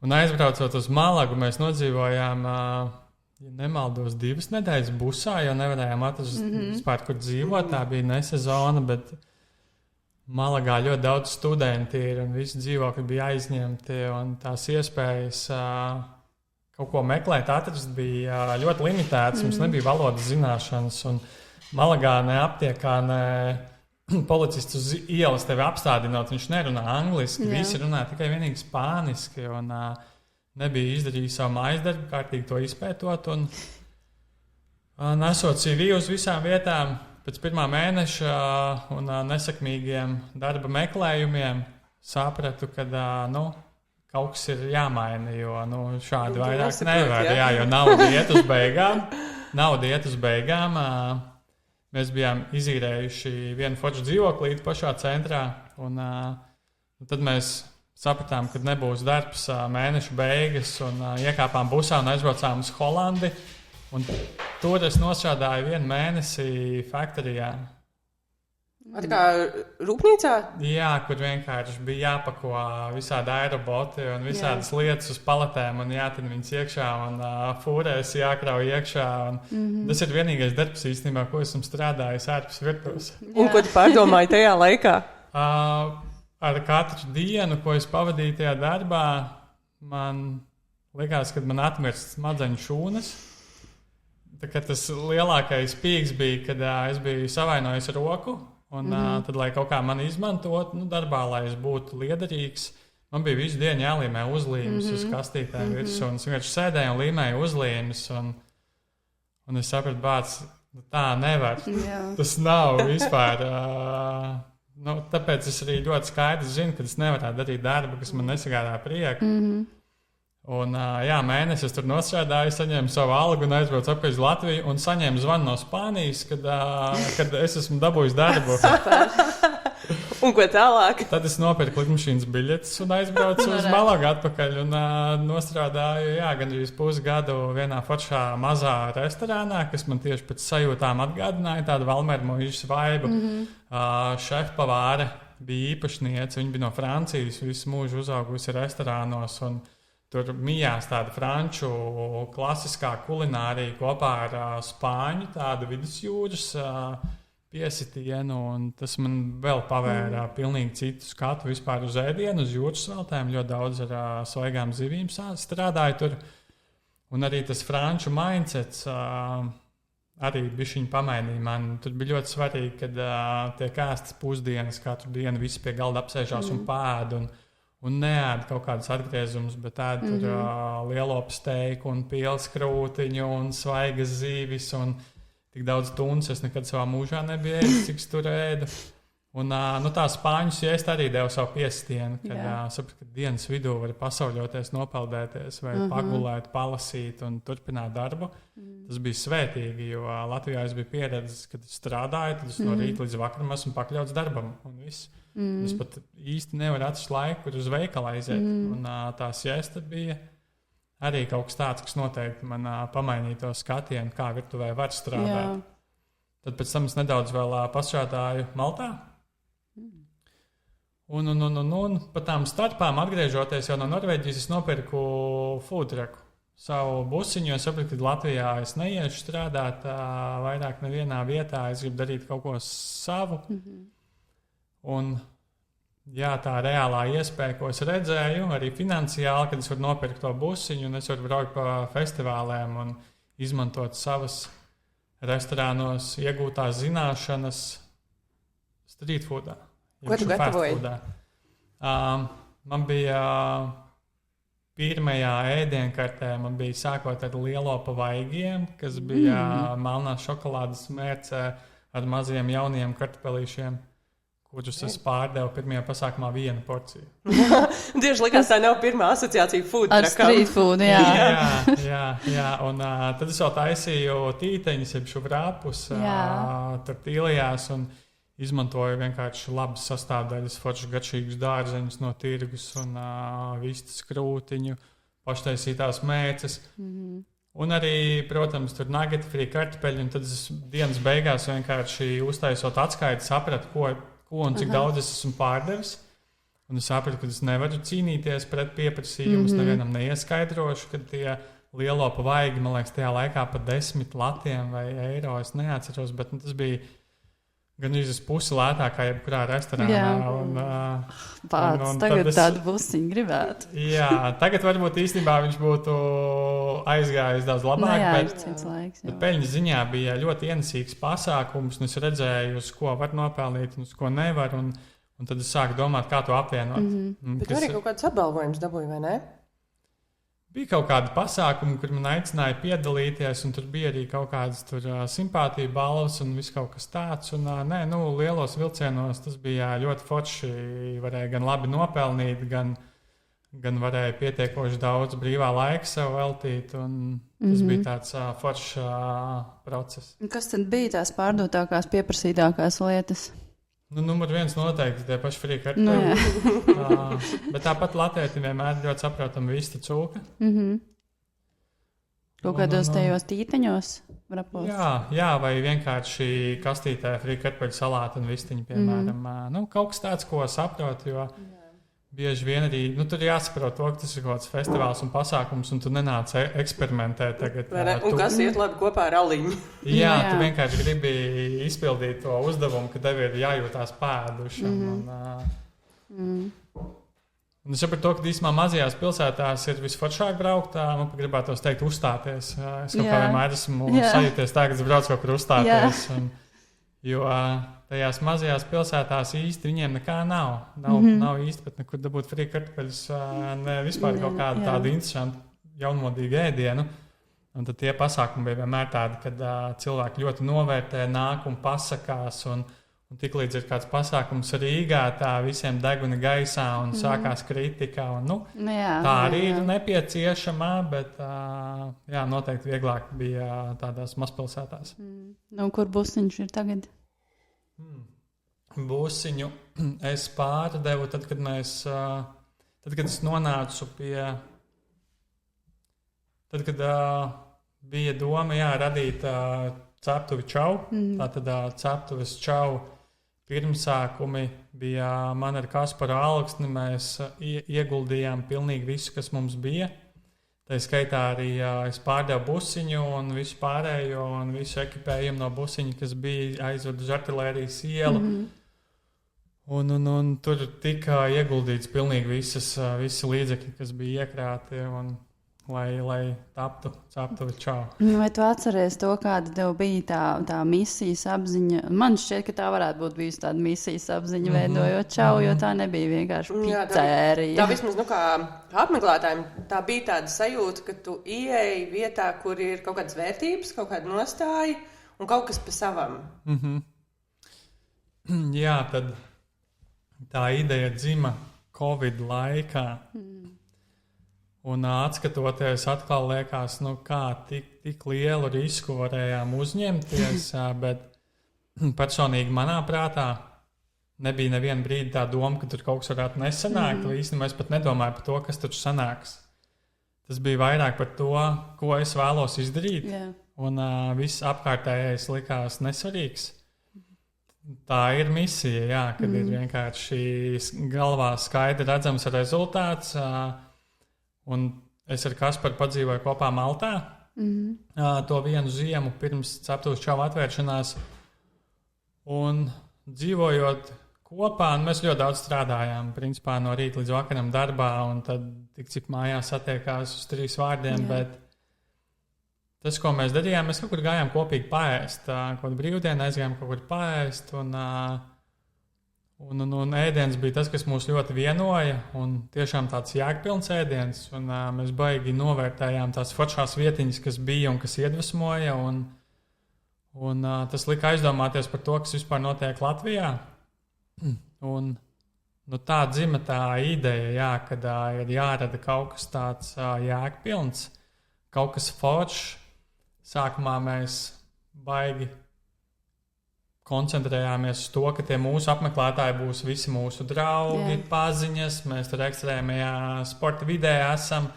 Un aizbraucot uz Malagu, mēs nodzīvojām, ja nemaldos, 2 nedēļas busā, jo nevarējām atrast vispār, kur dzīvot. Tā bija nesezona, bet Malagā ļoti daudz studenti ir, un visi dzīvokļi bija aizņemti, un tās iespējas kaut ko meklēt, atrast bija ļoti limitētas. Mums nebija valodas zināšanas, un Malagā ne aptiekā, ne policists uz ielas tevi apstādinot, viņš nerunā angliski, visi runā tikai vienīgi spāniski, un nebija izdarījis savu mājasdarbu, kārtīgi to izpētot, un nesot CV uz visām vietām, pēc pirmā mēneša un nesakmīgiem darba meklējumiem sapratu, ka kaut kas ir jāmaina, jo šādi vairāk nevar, jo nauda iet uz beigām. Mēs bijām izīrējuši vienu foršu dzīvoklīti pašā centrā, un tad mēs sapratām, ka nebūs darbs mēneša beigas, un iekāpām busā un aizbraucām uz Holandi. Un tur es nostrādāju 1 mēnesi faktorijā. Tā kā rūpnīcā? Jā, kur vienkārši bija jāpako visādi aeroboti un visādas lietas uz paletēm un jātin viņas iekšā un fūrēs jākrauj iekšā. Tas ir vienīgais darbs īstenībā, ko esmu strādājis ārpus virtuves. Un ko tu pārdomāji tajā laikā? Ar katru dienu, ko es pavadīju tajā darbā, man likās, ka man atmirst smadzeņu šūnas. Tas lielākais pīks bija, kad es biju savainojis roku. Un tad, lai kaut kā mani izmantot darbā, lai es būtu liederīgs, man bija visu dienu jālīmē uzlīmes uz kastītēm virsū. Un es vienkārši sēdēju un līmēju uzlīmes. Un es sapratu, bāc, tā nevar. Tas nav vispār. Tāpēc es arī ļoti skaidri zinu, ka es nevaru darīt darbu, kas man nesagādā prieku. Un, mēnesi es tur nostrādāju, saņēmu savu algu un aizbraucu atpakaļ uz Latviju un saņēmu zvanu no Spānijas, kad es esmu dabūjis darbu. Un ko tālāk? Tad es nopirku lidmašīnas biļetes un aizbraucu uz Malagu atpakaļ un nostrādāju, gandrīz pusgadu vienā foršā mazā restorānā, kas man tieši pēc sajūtām atgādināja tādu Valmermoīšas vaibu. Šefpavāre bija īpašniece, viņa bija no Francijas, visu mūžu uzaugusi restorānos un tur mijās tāda franču klasiskā kulinārija kopā ar spāņu, tādu vidusjūras piesitienu, un tas man vēl pavēra pilnīgi citu skatu vispār uz ēdienu, uz jūras sveltēm, ļoti daudz ar svaigām zivīm strādāju tur, un arī tas franču mindsets arī bišķiņ pamainīja man. Tur bija ļoti svarīgi, kad tiek ēstas pusdienas, katru dienu visi pie galda apsēžās un pēd, un neēd kaut kādus atgriezumus, bet ēd tur lielopu steiku un pilskrūtiņu un svaigas zīvis un tik daudz tunas es nekad savā mūžā nebiju ēdis, cik tur ēdu. Un tā spāņu siesta arī deva savu piesitienu, kad sapratu, ka dienas vidū var pasauļoties, nopeldēties vai pagulēt, palasīt un turpināt darbu. Tas bija svētīgi, jo Latvijā es biju pieredzis, kad strādāju, tad es no rīta līdz vakaram esmu pakļauts darbam un viss. Es pat īsti nevaru atrast laiku, kur uz veikalu aiziet. Un tā siesta bija arī kaut kas tāds, kas noteikti man pamainīja to skatienu, kā virtuvē var strādāt. Tad pēc tam es nedaudz vēl pastrādāju Maltā. Un pa tām starpām atgriežoties jau no Norvēģijas, es nopirku food trucku. Savu busiņu, es sapratu, ka Latvijā es neiešu strādāt vairāk nevienā vietā, es gribu darīt kaut ko savu. Un tā reālā iespēja, ko es redzēju, arī finansiāli, kad es varu nopirkt to busiņu un es varu braukt pa festivāliem un izmantot savas restorānos iegūtās zināšanas street foodā. Ko tu gatavoji? Man bija pirmajā ēdienkartē, man bija sākot ar lielopu vaigiem, kas bija melnās šokolādes mērcē ar maziem jauniem kartupelīšiem, kurus es pārdevu pirmajā pasākumā vienu porciju. Tieši likās, tā nav pirmā asociācija food ar street food, jā. Un tad es vēl taisīju tīteņus, jeb šuvrāpus tortīlijās un izmantoju vienkārši labas sastāvdaļas, foršas garšīgus dārzeņus no tirgus un vistas krūtiņu, paštaisītās mēces. Un arī, protams, tur nageti, frī kartupeļi, un tad es dienas beigās vienkārši uztaisot atskaiti sapratu, ko un cik daudz es esmu pārdevis. Un es sapratu, ka es nevaru cīnīties pret pieprasījumu, es nevienam neieskaidrošu, ka tie lielopu vaigi, man liekas, tajā laikā pat 10 latiem vai eiro, es neatceros, bet tas bija gan uz pusi lētāk kā jebkurā restorānā. Tagad tādu busiņu gribētu. Tagad varbūt īstenībā viņš būtu aizgājis daudz labāk, bet peļņas ziņā bija ļoti ienesīgs pasākums, un es redzēju, uz ko var nopelnīt un uz ko nevar, un tad es sāku domāt, kā to apvienot. Bet tu arī kaut kādus apbalvojumus dabūji, vai ne? Bija kaut kādi pasākumi, kur man aicināja piedalīties, un tur bija arī kaut kādas simpātija balvas un viss kaut kas tāds. Un, lielos vilcienos tas bija ļoti forši. Varēja gan labi nopelnīt, gan varēja pietiekoši daudz brīvā laika sev veltīt. Tas bija tāds foršs process. Kas tad bija tās pārdotākās, pieprasītākās lietas? Numur viens noteikti tie paši frī kartupeļi. Bet tāpat latvieti vienmēr ļoti saprotami vista cūka. Kaut kādos tajos tīteņos rapos? Jā, vai vienkārši kastītē frī kartupeļu salātu un vistiņu, piemēram. Kaut kas tāds, ko saprot, jo bieži vien arī, tur jāsaprot to, ka tas ir kaut kāds festivāls un pasākums, un tu nenāc eksperimentēt tagad. Un kas iet labi kopā ar aliņu. Jā, tu vienkārši gribi izpildīt to uzdevumu, ka tev ir jājūtās pēdušam. Un es saprotu to, ka īstenībā mazajās pilsētās ir visforšāk braukt, man gribētos teikt uzstāties. Es kaut kā vienmēr esmu sajūties tā, ka es braucu kaut kur uzstāties. Jo tajās mazajās pilsētās īsti viņiem nekā nav. Nav īsti pat nekur dabūt frī kartupeļus, ne vispār kaut kādu tādu interesantu, jaunmodīgu ēdienu. Un tad tie pasākumi bija vienmēr tādi, kad cilvēki ļoti novērtē, nāk un pasakās. Un tiklīdz ir kāds pasākums Rīgā, tā visiem deguna gaisā un sākās kritika. Un, tā arī ir nepieciešama, bet noteikti vieglāk bija tādās mazpilsētās. Kur Busiņš ir tagad? Busiņu es pārdevu, tad, kad es nonācu pie... Tad, kad bija doma radīt ceptuvi Čau, tātad ceptuves Čau pirmsākumi bija man ar Kasparu Alksni, mēs ieguldījām pilnīgi visu, kas mums bija. Tā skaitā arī es pārdevu Busiņu un visu pārējo un visu ekipējumu no Busiņa, kas bija aizved uz Artilērijas ielu. Un tur tika ieguldīts pilnīgi visi līdzekļi, kas bija iekrāti un lai taptu ceptuvi Čau. Vai tu atceries to, kāda tev bija tā misijas apziņa? Man šķiet, ka tā varētu būt bijusi tāda misijas apziņa veidojot Čau, jo tā nebija vienkārši pizzērija. Tā vismaz, kā apmeklētājiem, tā bija tāda sajūta, ka tu ieeji vietā, kur ir kaut kādas vērtības, kaut kāda nostāja un kaut kas pa savam. Jā, tad tā ideja dzima Covid laikā. Un atskatoties, atkal liekas, kā tik lielu risku varējām uzņemties, bet personīgi manā prātā nebija neviena brīdi tā doma, ka tur kaut kas varētu nesanākt. Īstenībā es pat nedomāju par to, kas tur sanāks. Tas bija vairāk par to, ko es vēlos izdarīt, un viss apkārtējais likās nesvarīgs. Tā ir misija, kad ir vienkārši galvā skaidri redzams rezultāts. Un es ar Kasparu padzīvoju kopā Maltā to vienu ziemu pirms ceptuves Čau atvēršanās. Un dzīvojot kopā, mēs ļoti daudz strādājām. Principā no rīta līdz vakaram darbā, un tad tik cik mājās satiekās uz 3 vārdiem. Bet tas, ko mēs darījām, mēs kaut kur gājām kopīgi paēst. Kaut brīvdienu aizgājām kaut kur paēst. Un ēdiens bija tas, kas mūs ļoti vienoja, un tiešām tāds jēgpilns ēdiens. Un, mēs baigi novērtējām tās foršās vietiņas, kas bija un kas iedvesmoja. Un tas lika aizdomāties par to, kas vispār notiek Latvijā. Un, tā dzima tā ideja, kad ir jārada kaut kas tāds jēgpilns, kaut kas foršs. Sākumā mēs baigi koncentrējāmies uz to, ka tie mūsu apmeklētāji būs visi mūsu draugi, paziņas. Mēs tur ekstrēmajā sporta vidē esam.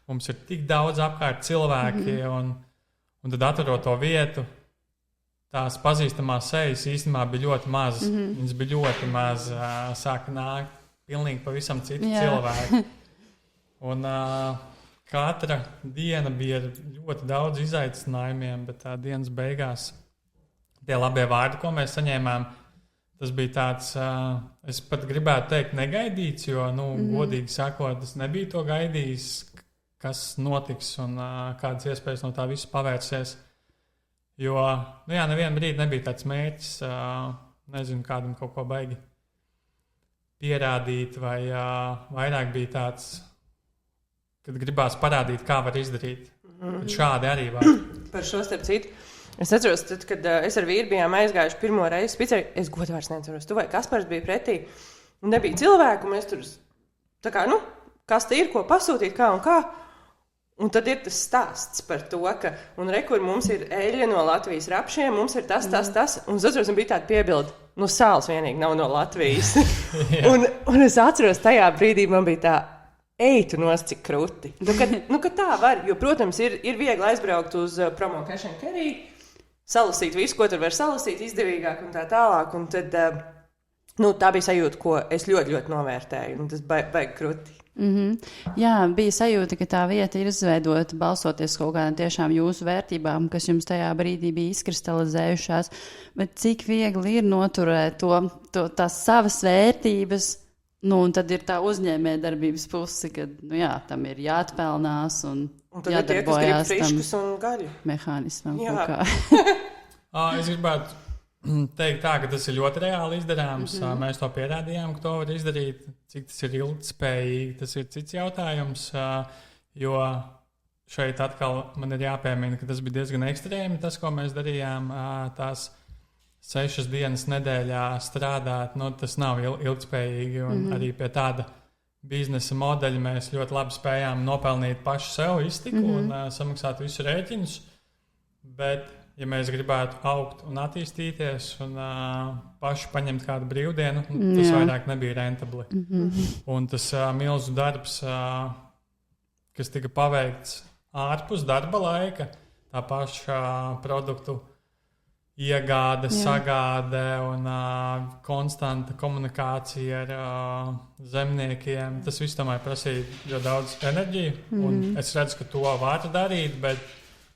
Mums ir tik daudz apkārt cilvēki. Un tad atverot to vietu, tās pazīstamās sejas īstenībā bija ļoti mazas. Viņas bija ļoti mazas. Sāka nākt pilnīgi pavisam citi cilvēki. Un katra diena bija ļoti daudz izaicinājumiem, bet tā dienas beigās tie labie vārdi, ko mēs saņēmām, tas bija tāds, es pat gribētu teikt, negaidīts, jo, godīgi sakot, es nebiju to gaidījis, kas notiks un kādas iespējas no tā visu pavērsies. Jo, nevienu brīdi nebija tāds mērķis, nezinu, kādam kaut ko baigi pierādīt, vai vairāk bija tāds, kad gribās parādīt, kā var izdarīt. Šādi arī var. Par šo starp citu. Es atceros, tad, kad es ar vīru bijām aizgājuši pirmo reizi pizzeriju, es godu vairs neatceros, tu vai Kaspars bija pretī, un nebija cilvēku, un mēs tur, tā kā, kas te ir, ko pasūtīt, kā un kā, un tad ir tas stāsts par to, ka, un kur mums ir eļļa no Latvijas rapšiem, mums ir tas, un es atceros, un bija tāda piebilde, sāls vienīgi nav no Latvijas, un es atceros, tajā brīdī man bija tā, ej, tu nost, cik kruti, ka tā var, jo, protams, ir viegli aizbraukt uz promo cash and carry, salasīt visu, ko tur var salasīt, izdevīgāk un tā tālāk. Un tad tā bija sajūta, ko es ļoti, ļoti novērtēju. Un tas baigi kruti. Jā, bija sajūta, ka tā vieta ir izveidota balstoties kaut kādām tiešām jūsu vērtībām, kas jums tajā brīdī bija izkristalizējušās. Bet cik viegli ir noturēt tās savas vērtības, un tad ir tā uzņēmējdarbības puse, kad tam ir jāatpelnās un tad jādarbojās tam mehānismam. Es gribētu teikt tā, ka tas ir ļoti reāli izdarāms. Mēs to pierādījām, ka to var izdarīt. Cik tas ir ilgtspējīgi, tas ir cits jautājums. Jo šeit atkal man ir jāpiemina, ka tas bija diezgan ekstrēmi, tas, ko mēs darījām. Tās 6 dienas nedēļā strādāt, tas nav ilgtspējīgi. Un arī pie tāda biznesa modeļa mēs ļoti labi spējām nopelnīt paši sev iztiku un samaksāt visu rēķinus. Bet, ja mēs gribētu augt un attīstīties un paši paņemt kādu brīvdienu, tas vairāk nebija rentabli. Un tas milzu darbs, kas tika paveikts ārpus darba laika, tā paša produktu iegāde, sagāde un konstanta komunikācija ar zemniekiem. Tas viss tomēr prasīja ļoti daudz enerģiju. Un es redzu, ka to var darīt, bet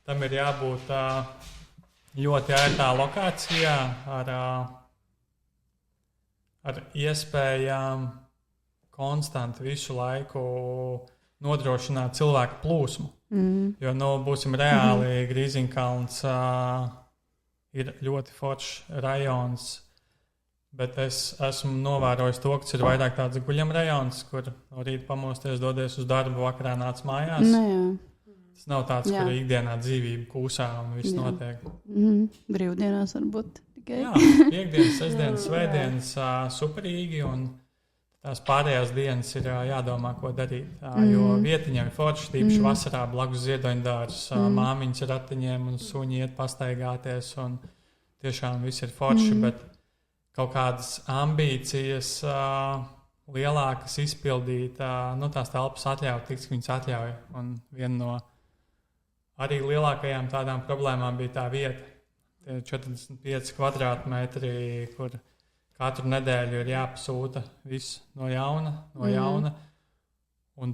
tam ir jābūt ļoti ērtā lokācijā ar iespējām konstanti visu laiku nodrošināt cilvēku plūsmu. Jo, būsim reāli, Grīziņkalns ir ļoti foršs rajons, bet es esmu novērojis to, ka ir vairāk tāds guļam rajons, kur no rīta pamosties, dodies uz darbu, vakarā nāc mājās. Tas nav tāds, kur ikdienā dzīvība kūsā un viss notiek. Brīvdienās varbūt tikai. Jā, piekdienas, sestdienas, svētdienas superīgi un tās pārējās dienas ir jādomā, ko darīt. Jo vietiņiem ir forši, tīpaši vasarā blakus ziedoņdārs, māmiņas ar ratiņiem un suņi iet pastaigāties un tiešām viss ir forši, bet kaut kādas ambīcijas lielākas izpildīt, tās telpas atļauj, tiks viņas atļauj. Un viena no arī lielākajām tādām problēmām bija tā vieta. Tie 45 kvadrātmetri, kur katru nedēļu ir jāpasūta viss no jauna. Un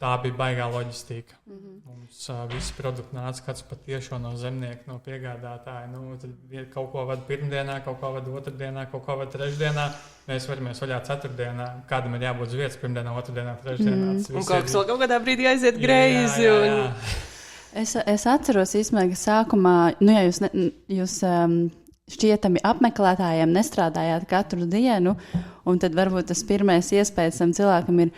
tā bija baigā loģistika. Mums visi produkti nāca kāds pat tiešo no zemnieka, no piegādātāja. Tad kaut ko vada pirmdienā, kaut ko vada otrdienā, kaut ko vada trešdienā. Mēs varamies vaļā ceturtdienā. Kādam ir jābūt uz vietas pirmdienā, otrdienā, trešdienā. Un kaut kas vēl kaut kādā brīdī aiziet greizi. Jā. Es atceros īstenībā, ka sākumā, ja jūs šķietami apmeklētājiem nestrādājāt katru dienu, un tad varbūt tas pirmais iespējas tam cilvēkam ir,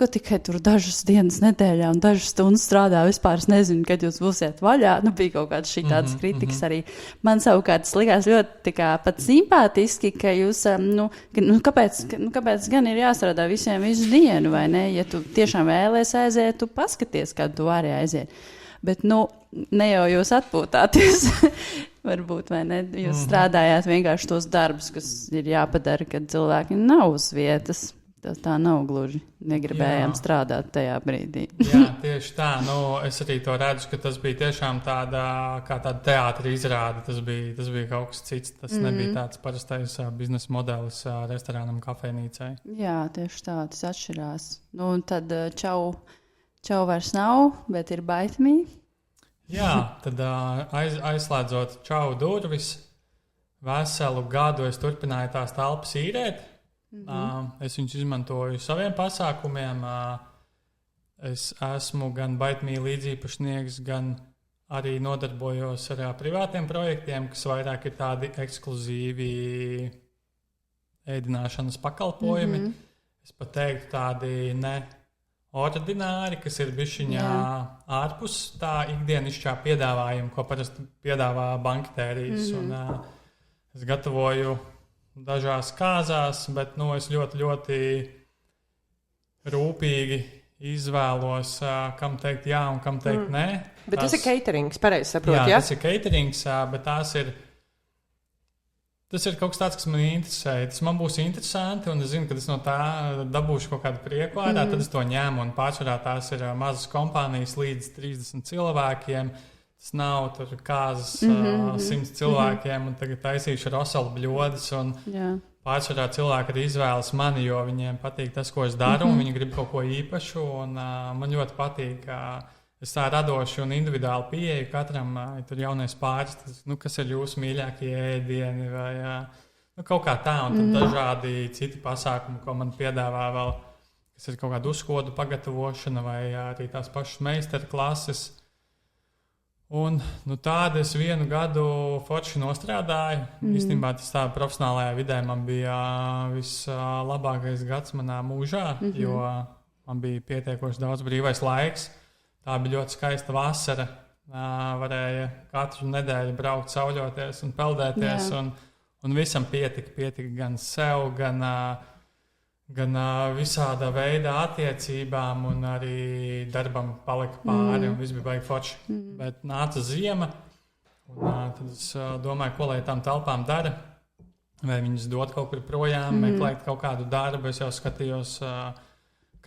ka tikai tur dažas dienas nedēļā un dažas stundas strādā, vispār es nezinu, kad jūs būsiet vaļā. Bija kaut kādas šī tādas kritikas arī. Man savukārt tas likās ļoti pat simpātiski, ka jūs, kāpēc gan ir jāstrādā visiem visu dienu, vai ne? Ja tu tiešām vēlies aiziet, tu paskaties, kad tu vari aiziet. Bet, ne jau jūs atpūtāties, varbūt, vai ne? Jūs strādājāt vienkārši tos darbus, kas ir jāpadara, kad cilvēki nav uz vietas. Tas tā nav gluži negribējām strādāt tajā brīdī. Jā, tieši tā. Es arī to redzu, ka tas bija tiešām tāda teātra izrāde. Tas bija kaut kas cits. Tas nebija tāds parastais biznesa modelis restorānam, kafejnīcai. Jā, tieši tā. Tas atšķirās. Un tad čau vairs nav, bet ir Bite Me. Jā, tad aizslēdzot čau durvis, veselu gadu es turpināju tās telpas īrēt. Es viņus izmantoju saviem pasākumiem. Es esmu gan Bite Me līdziepašnieks, gan arī nodarbojos ar privātiem projektiem, kas vairāk ir tādi ekskluzīvi ēdināšanas pakalpojumi. Es pat teiktu tādi neordināri, kas ir bišķiņā ārpus tā ikdienišķā piedāvājuma, ko parasti piedāvā banketērijas. Un es gatavoju dažās kāzās, bet es ļoti, ļoti rūpīgi izvēlos, kam teikt jā un kam teikt nē. Bet tas ir caterings, pareizi saprotu, jā? Jā, tas ir caterings, bet tas ir kaut kas tāds, kas man interesē. Tas man būs interesanti, un es zinu, ka es no tā dabūšu kaut kādu prieku ārā, tad es to ņēmu, un pārsvarā tās ir mazas kompānijas līdz 30 cilvēkiem. Tas nav tur kāzas 100 cilvēkiem, un tagad taisīšu rosalu bļodas. Pārsvarā cilvēki arī izvēlas mani, jo viņiem patīk tas, ko es daru, un viņi grib kaut ko īpašu. Man ļoti patīk, ka es tā radoši un individuāli pieeju katram. Tur jaunais pāris, kas ir jūsu mīļākie ēdieni, vai kaut kā tā. Un tad dažādi citi pasākumi, ko man piedāvā vēl, kas ir kaut kāda uzkodu pagatavošana, vai arī tās pašas meistara klases. Un tādu es 1 gadu forši nostrādāju. Īstenībā tas tā profesionālajā vidē man bija vislabākais gads manā mūžā, jo man bija pietiekoši daudz brīvais laiks. Tā bija ļoti skaista vasara. Varēja katru nedēļu braukt, sauļoties un peldēties. Un visam pietika gan sev, gan visāda veida attiecībām, un arī darbam palika pāri, un viss bija baigi forši. Bet nāca ziema, un tad es domāju, ko lai tām telpām dara. Vai viņas dot kaut kur projām, meklēt kaut kādu darbu. Es jau skatījos,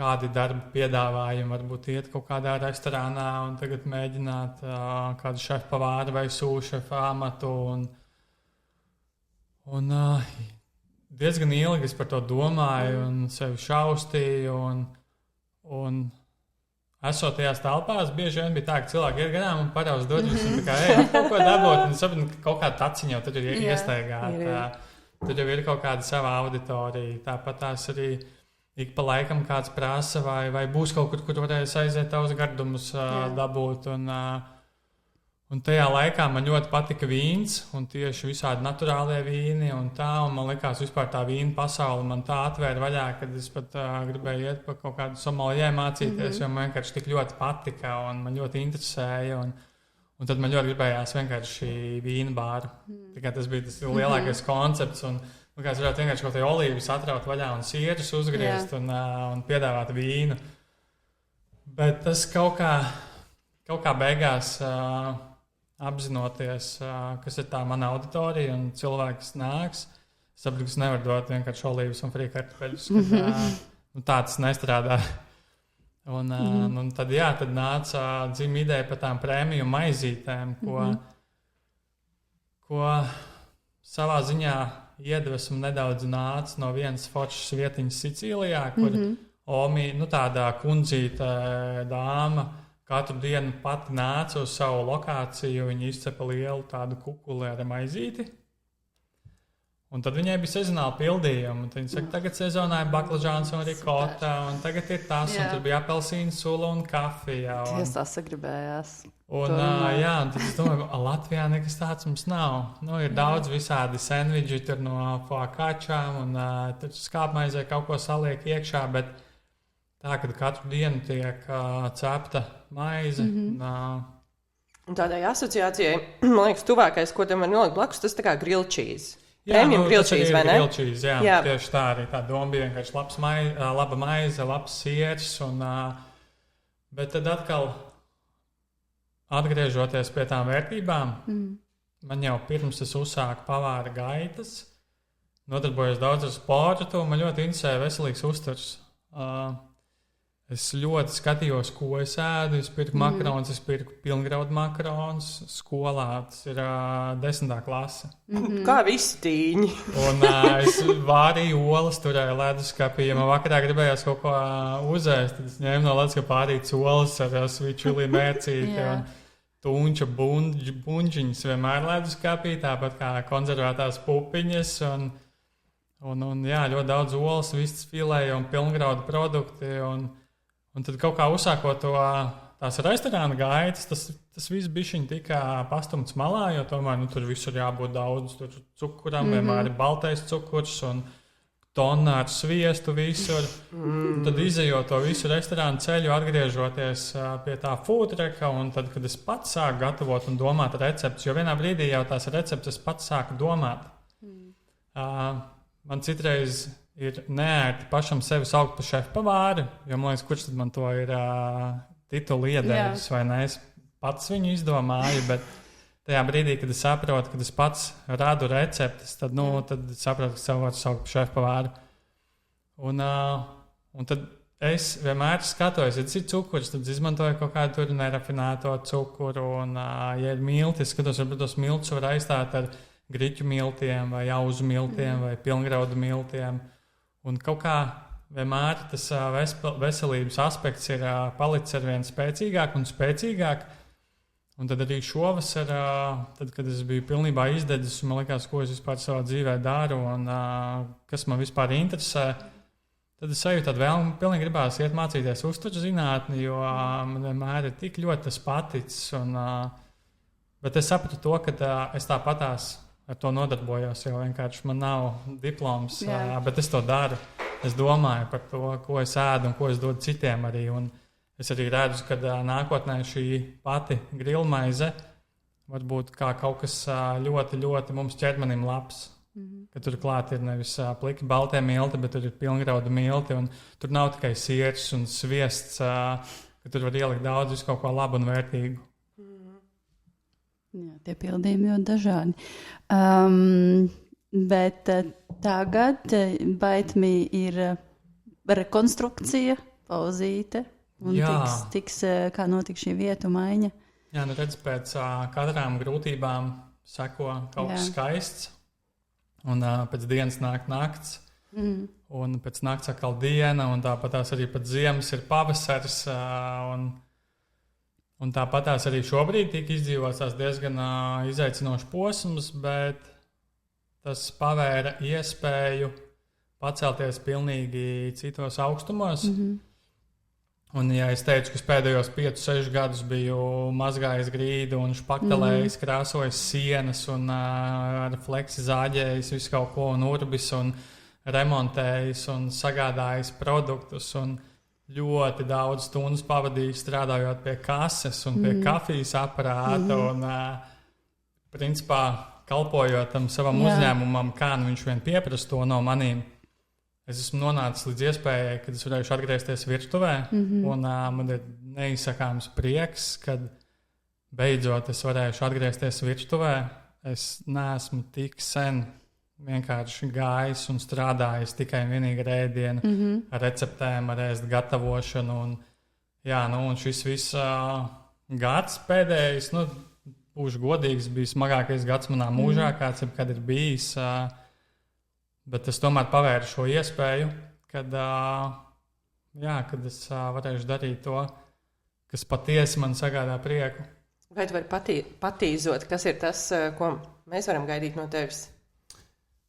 kādi darba piedāvājumi varbūt iet kaut kādā restorānā, un tagad mēģināt kādu šefpavāru vai sūšefu amatu. Un diezgan ilgi es par to domāju un sevi šaustīju. Un esot tajās telpās, bieži vien bija tā, ka cilvēki iet garām un parauz durvis un tā kā, kaut ko dabūt. Un sapratu, ka kaut kāda taciņa jau tur ir iestaigāta. Tur jau ir kaut kāda sava auditorija. Tāpat tās arī ik pa laikam kāds prasa, vai būs kaut kur, kur varēs aiziet tavus gardumus dabūt. Un tajā laikā man ļoti patika vīns, un tieši visādi naturālie vīni un tā. Un man likās, vispār tā vīna pasaule man tā atvēra vaļā, kad es pat gribēju iet pa kaut kādu sommelier mācīties, jo man vienkārši tik ļoti patika un man ļoti interesēja. Un tad man ļoti gribējās vienkārši vīna bāru. Tikai tas bija tas lielākais koncepts. Un kāds varētu vienkārši kaut kādā olīvas atraut vaļā un sierus uzgriezt un piedāvāt vīnu. Bet tas kaut kā beigās... apzinoties, kas ir tā mana auditorija un cilvēki, kas nāks, sapratu, ka es nevaru dot vienkārši olīvas un frīkartupeļus. Tā tas nestrādā. Un tad nāca dzimta ideja par tām prēmiju maizītēm, ko savā ziņā iedvesmu nedaudz nāca no vienas foršas vietiņas Sicīlijā, kur Omi, tāda kundzīta dāma, katru dienu pati nāca uz savu lokāciju, viņa izcepa lielu tādu kukuli ar maizīti. Un tad viņai bija sezonāla pildījuma. Viņa saka, tagad sezonā ir baklažāns un rikota, un tagad ir tas, un tur bija apelsīna sula un kafija. Tas tā sagribējās. Un tad es domāju, Latvijā nekas tāds mums nav. Ir daudz visādi sandviči tur no foakačām, un tur skāpmaizē kaut ko saliek iekšā, bet tā, kad katru dienu tiek cepta maize. Un tādai asociācijai, man liekas, tuvākais, ko tam var nolikt blakus, tas tā kā grilled cheese. Premium grilled cheese, vai ne? Grilled cheese, jā. Tieši tā arī tā doma bija vienkārši laba maize, labs siers. Bet tad atkal, atgriežoties pie tām vērtībām, man jau pirms es uzsāku pavāra gaitas, nodarbojos daudz ar sportu, man ļoti interesēja veselīgs uzturs. Es ļoti skatījos, ko es ēdu. Es pirku makaronus, es pirku pilngraudu makaronus. Skolā tas ir 10. klase. Kā visi tīņi. Un es vārīju olas, turēju leduskapī. Ja man vakarā gribējās kaut ko uzēst, tad es ņēmu no leduskapā vārītas olas ar svičulī mērcīti. Tunča buņģiņas vienmēr leduskapī, tāpat kā konservētās pupiņas. Un ļoti daudz olas, vistas filēja un pilngraudu produkti. Un tad kaut kā uzsākot tās restorāna gaitas, tas viss bišķiņ tika pastumts malā, jo tomēr tur visur jābūt daudz cukuram, vienmēr ir baltais cukurs un tonna ar sviestu visur. Tad izejot to visu restorānu ceļu, atgriežoties pie tā foodtreka, un tad, kad es pats sāku gatavot un domāt receptus, jo vienā brīdī jau tās receptes pats sāku domāt. Man citreiz ir neērti pašam sevi saukt par šefpavāru, jo man liekas, kurš tad man to ir titulu iedevis, vai ne? Es pats viņu izdomāju, bet tajā brīdī, kad es saprotu, kad es pats radu receptes, tad es saprotu, ka sev var saukt par šefpavāru. Un tad es vienmēr skatos, ja tas ir cukurs, tad izmantoju kaut kādu tur nerafinēto cukuru, un ja ir milti, es skatos, varbūt tos miltus var aizstāt ar griķu miltiem, vai auzu miltiem, vai pilngraudu miltiem. Un kaut kā vienmēr tas veselības aspekts ir palicis ar vien spēcīgāk un spēcīgāk. Un tad arī šovasar, tad, kad es biju pilnībā izdedzis, man likās, ko es vispār savā dzīvē daru un kas man vispār interesē, tad es sajūtu tādu vēlmu, pilnīgi gribās iet mācīties uzturas zinātni, jo man vienmēr ir tik ļoti tas paticis. Bet es sapratu to, ka es tāpatās ar to nodarbojos, jo vienkārši man nav diploms, bet es to daru. Es domāju par to, ko es ēdu un ko es dodu citiem arī. Un es arī redzu, ka nākotnē šī pati grilmaize var būt kā kaut kas ļoti, ļoti mums ķermenim labs. Ka tur klāt ir nevis pliki baltie milti, bet tur ir pilngraudu milti. Un tur nav tikai siers un sviests, ka tur var ielikt daudz visu kaut ko labu un vērtīgu. Jā, tie pildījumi ļoti dažādi. Bet tagad Baitmī ir rekonstrukcija, pauzīte. Un tiks, kā notiks šī vietu maiņa. Jā, nu redz, pēc katrām grūtībām seko kaut kas skaists. Un pēc dienas nāk nakts. Un pēc nakts atkal diena. Un tāpatās arī pēc ziemas ir pavasars. Un tāpatās arī šobrīd tika izdzīvots tās diezgan izaicinošs posms, bet tas pavēra iespēju pacelties pilnīgi citos augstumos. Un, ja es teicu, ka pēdējos 5-6 gadus biju mazgājis grīdu un špaktelējis, krāsojis sienas un ar fleksi zāģējis visu kaut ko un urbis un remontējis un sagādājis produktus un ļoti daudz stundas pavadījis strādājot pie kases un pie kafijas aparāta un principā kalpojot tam savam uzņēmumam, kā nu viņš vien pieprasa to no manīm. Es esmu nonācis līdz iespējai, kad es varēšu atgriezties virtuvē, un man ir neizsakāms prieks, kad beidzot es varēšu atgriezties virtuvē. Es neesmu tik sen vienkārši gājis un strādājis tikai un vienīgi ar ēdienu, ar receptēm, ar ēst gatavošanu. Un šis viss gads pēdējais, būšu godīgs, bija smagākais gads manā mūžā, kāds jebkad ir bijis. Bet es tomēr pavēru šo iespēju, kad es varēšu darīt to, kas patiesi man sagādā prieku. Vai tu vari patīzot, kas ir tas, ko mēs varam gaidīt no tevis?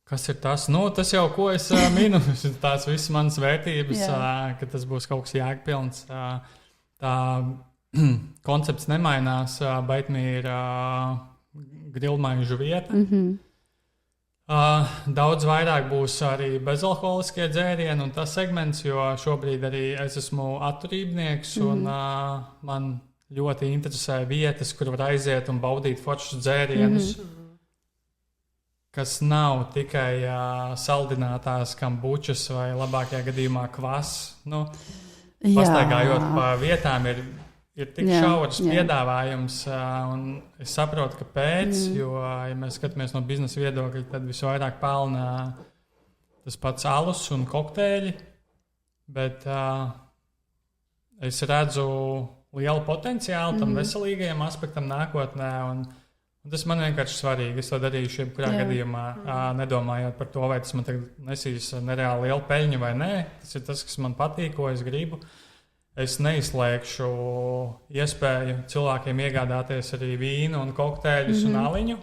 Kas ir tas? Tas jau, ko es minu, tās visas manas vērtības, ka tas būs kaut kas jēgpilns. Tā koncepts nemainās, Baitmī ir grilmaižu vieta. Daudz vairāk būs arī bezalkoholiskie dzērieni un tas segments, jo šobrīd arī es esmu atturībnieks un man ļoti interesē vietas, kur var aiziet un baudīt foršus dzērienus, kas nav tikai saldinātās kambučas vai labākajā gadījumā kvass. Pastaigājot pa vietām ir tik šaurs piedāvājums, un es saprotu, kāpēc, jo, ja mēs skatāmies no biznesa viedokļa, tad visvairāk pelna tas pats alus un kokteļi, bet es redzu lielu potenciālu tam veselīgajam aspektam nākotnē, un tas man vienkārši svarīgi. Es to darīšu jebkurā gadījumā, nedomājot par to, vai tas man tagad nesīs nereāli lielu peļņu vai nē. Tas ir tas, kas man patīk, ko es gribu. Es neizslēgšu iespēju cilvēkiem iegādāties arī vīnu un kokteļus un aliņu.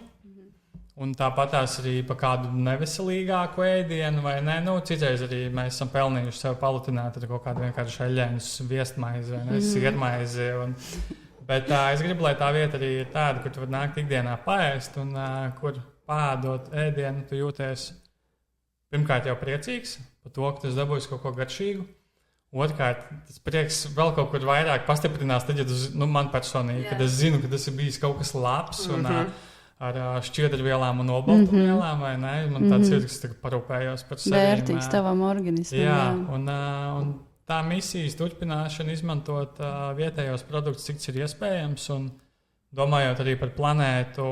Un tāpatās arī pa kādu neveselīgāku ēdienu vai ne. Citreiz arī mēs esam pelnījuši sev palutināt ar kaut kādu vienkārši eļļainu viestmaizi vai ne, siermaizi. Bet es gribu, lai tā vieta arī ir tāda, kur tu vari nākt ikdienā paēst un kur pādot ēdienu, tu jūties pirmkārt jau priecīgs par to, ka tu dabūjis kaut ko garšīgu. Otrkārt, tas prieks vēl kaut kur vairāk pastiprinās, tad, ja man personīgi, kad es zinu, ka tas ir bijis kaut kas labs un ar šķiedrvielām un olbaltumvielām, vai ne? Man tāds ir, kas parūpējos par sevi. Vērtīgs tavam organismam. Jā, un tā misijas turpināšana izmantot vietējos produktus, cik ir iespējams, un domājot arī par planētu,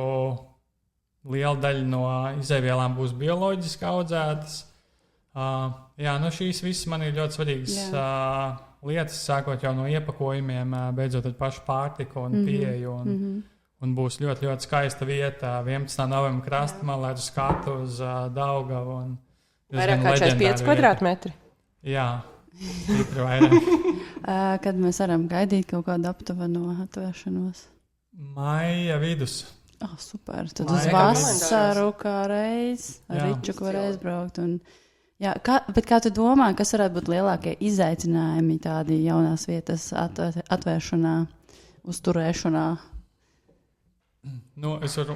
liela daļa no izēvielām būs bioloģiski audzētas. Šīs visas man ir ļoti svarīgas lietas, sākot jau no iepakojumiem, beidzot ar pašu pārtiku un pieeju. Un būs ļoti, ļoti skaista vieta 11. novembra krastmalē ar skatu uz Daugavu. Vairāk kā 45 kvadrātmetri? Jā, stipri vairāk. Kad mēs varam gaidīt kaut kādu aptuveno atvēršanos? Maija vidus. Super, tad uz vasaru kā reiz, ar Ričuku var aizbraukt un... Bet kā tu domā, kas varētu būt lielākie izaicinājumi tādi jaunās vietas atvēršanā, uzturēšanā? Es varu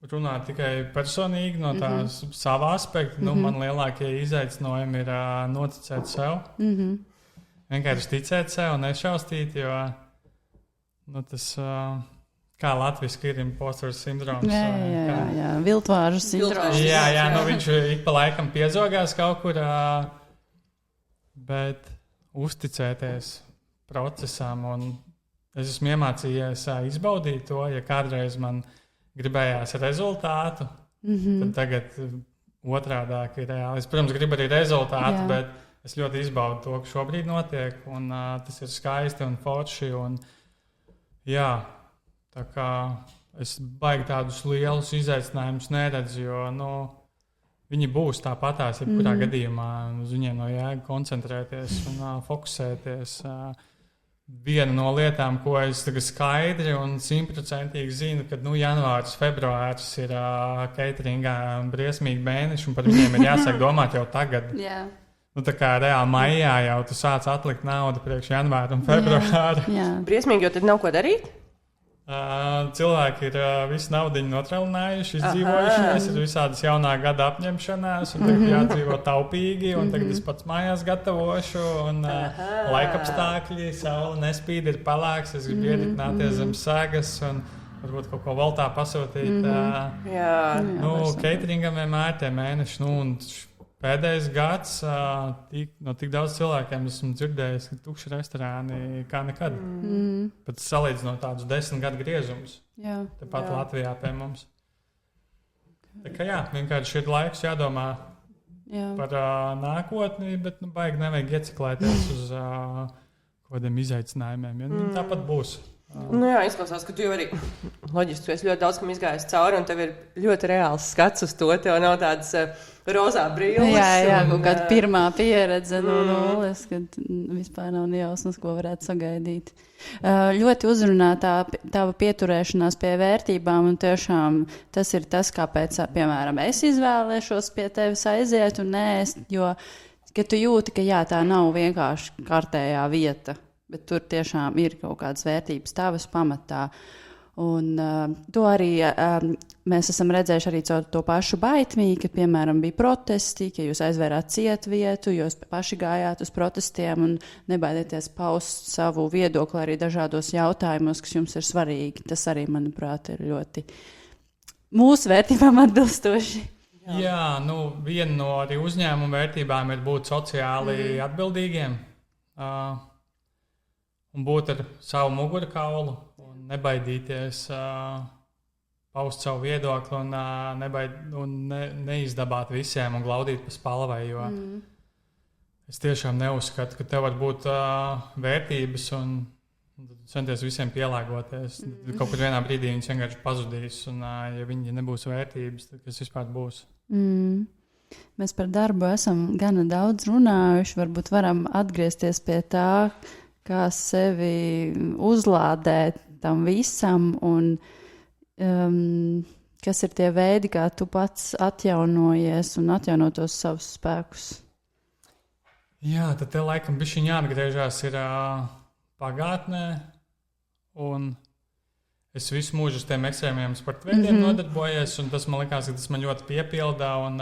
runāt tikai personīgi no tās sava aspekta. Man lielākie izaicinājumi ir noticēt sev. Vienkārši ticēt sev un nešaustīt, jo tas, kā latviski ir impostoru sindroms. Jā, viltvāžu sindroms. Jā, viņš ik pa laikam piezogās kaut kur, bet uzticēties procesam. Un es esmu iemācījies izbaudīt to, ja kādreiz man gribējās rezultātu, tad tagad otrādāk ir reāli. Es, protams, gribu arī rezultātu, bet es ļoti izbaudu to, kas šobrīd notiek, un tas ir skaisti un forši. Tā kā es baigi tādus lielus izaicinājumus neredzu, jo viņi būs tāpatās, jebkurā gadījumā. Uz viņiem nav jēga koncentrēties un fokusēties. Viena no lietām, ko es tagad skaidri un 100% zinu, kad janvārs, februārs ir cateringā briesmīgi mēneši, un par viņiem ir jāsāk domāt jau tagad. Tā kā reāli maijā jau tu sāc atlikt naudu priekš janvāra un februāra. Briesmīgi, jo tad nav ko darīt? Cilvēki ir visu naudiņu notrelinājuši, izdzīvojušies, ir visādas jaunā gada apņemšanās, un tagad jādzīvo taupīgi, un tagad es pats mājās gatavošu, un laikapstākļi, saule nespīd, ir palāks, es gribu iediknāties zem sēgas, un varbūt kaut ko valtā pasūtīt. Cateringam vienmēr tie mēneši, un pēdējais gads, no tik daudz cilvēkiem esmu dzirdējis, ka tukši restorāni kā nekad. Pat salīdzinot tādus 10 gadu griezumus. Tepat Latvijā pie mums. Tā kā vienkārši ir laiks jādomā par nākotni, bet baigi nevajag ieciklēties uz kādiem izaicinājumiem. Viņi tāpat būs. Izklausās, ka tu jau arī loģiski, tu esi ļoti daudz kam izgājis cauri, un tev ir ļoti reāls skats uz to. Tev nav tādas rozā brīles. Jā, kaut kāda pirmā pieredze no nulles, kad vispār nav nejausmas, ko varētu sagaidīt. Ļoti uzrunā tava pieturēšanās pie vērtībām, un tiešām tas ir tas, kāpēc, piemēram, es izvēlēšos pie tevis aiziet un neēst, jo, ka tu jūti, ka tā nav vienkārši kārtējā vieta. Bet tur tiešām ir kaut kādas vērtības tavas pamatā. Un to arī mēs esam redzējuši arī caur to pašu Baitmī, kad, piemēram, bija protesti, ka jūs aizvērāt cietvietu, jūs paši gājāt uz protestiem un nebaidieties paust savu viedokli arī dažādos jautājumos, kas jums ir svarīgi. Tas arī, manuprāt, ir ļoti mūsu vērtībām atbilstoši. Jā, viena no arī uzņēmuma vērtībām ir būt sociāli atbildīgiem. Un būt ar savu mugurkaulu un nebaidīties paust savu viedokli un neizdabāt visiem un glaudīt pa spalvai, jo es tiešām neuzskatu, ka tev var būt vērtības un centies visiem pielāgoties. Kaut kur vienā brīdī viņas vienkārši pazudīs, un ja viņi nebūs vērtības, tad kas vispār būs? Mēs par darbu esam gana daudz runājuši, varbūt varam atgriezties pie tā, kā sevi uzlādēt tam visam, un kas ir tie veidi, kā tu pats atjaunojies un atjauno tos savus spēkus. Jā, tad te laikam bišķiņ jāatgriežās ir pagātnē, un es visu mūžu uz tiem ekstrēmiem sporta veidiem nodarbojies, un tas man likās, ka tas man ļoti piepildā, un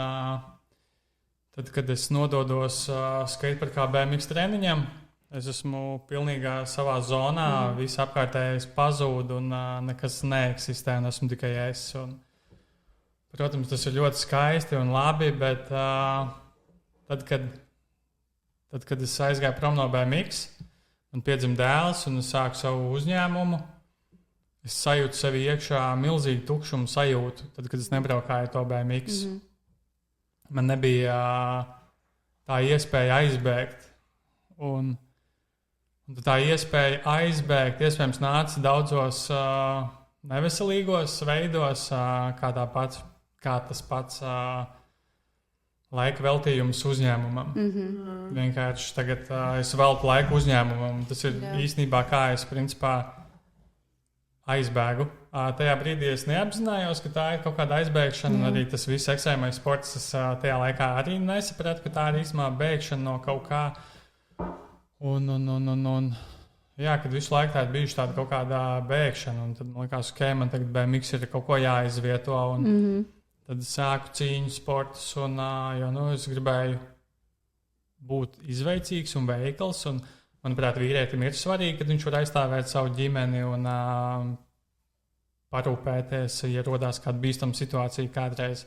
tad, kad es nododos skateparkā BMX treniņam, es esmu pilnīgā savā zonā, viss apkārtējais pazūd un nekas neeksistē, un esmu tikai es. Un, protams, tas ir ļoti skaisti un labi, bet tad, kad es aizgāju prom no BMX, man piedzima dēls un es sāku savu uzņēmumu, es sajūtu sevi iekšā milzīgu tukšumu sajūtu, tad, kad es nebraukāju to BMX. Man nebija tā iespēja aizbēgt. Un tā iespēja aizbēgt, iespējams, nāca daudzos neveselīgos veidos, kā tas pats laika veltījums uzņēmumam. Vienkārši tagad es veltu laiku uzņēmumam. Tas ir īstenībā, kā es principā aizbēgu. Tajā brīdī es neapzinājos, ka tā ir kaut kāda aizbēgšana, un arī tas viss ekstrēmais sports, es tajā laikā arī nesapratu, ka tā ir īstenībā bēgšana no kaut kā. Un Jā, kad visu laiku tā bija tāda kaut kāda bēgšana, un tad man likās, ka man tagad BMX ir kaut ko jāizvieto, un tad sāku cīņu sportus, un jo, es gribēju būt izveicīgs un veikls, un, manuprāt, vīrietim ir svarīgi, kad viņš var aizstāvēt savu ģimeni un parūpēties, ja rodās kāda bīstama situācija kādreiz.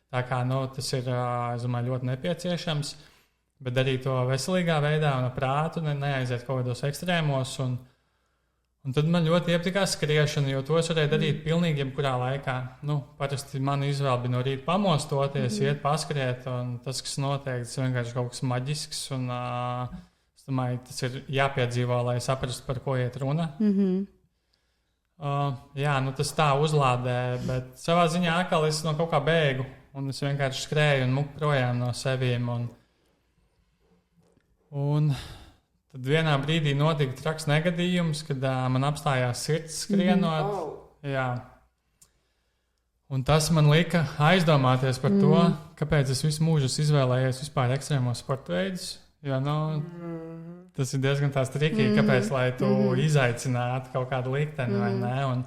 Tā kā, tas ir, es domāju, ļoti nepieciešams, bet darīt to veselīgā veidā un ar prātu, neaiziet kaut kādos ekstrēmos, un tad man ļoti iepatikās skriešana, jo to es varēju darīt pilnīgi jebkurā laikā. Parasti man izvēle bija no rīta pamostoties, iet paskriet, un tas, kas notiek, tas vienkārši kaut kas maģisks, un es domāju, tas ir jāpiedzīvo, lai saprastu, par ko iet runa. Tas tā uzlādē, bet savā ziņā atkal es no kaut kā bēgu, un es vienkārši skrēju un muku projām no sevīm, un tad vienā brīdī notika traks negadījums, kad man apstājās sirds skrienot. Jā. Un tas man lika aizdomāties par to, kāpēc es visu mūžu izvēlējies vispār ekstrēmos sporta veidus. Jo, tas ir diezgan tās trikīgi, kāpēc, lai tu izaicinātu kaut kādu likteni, vai ne? Un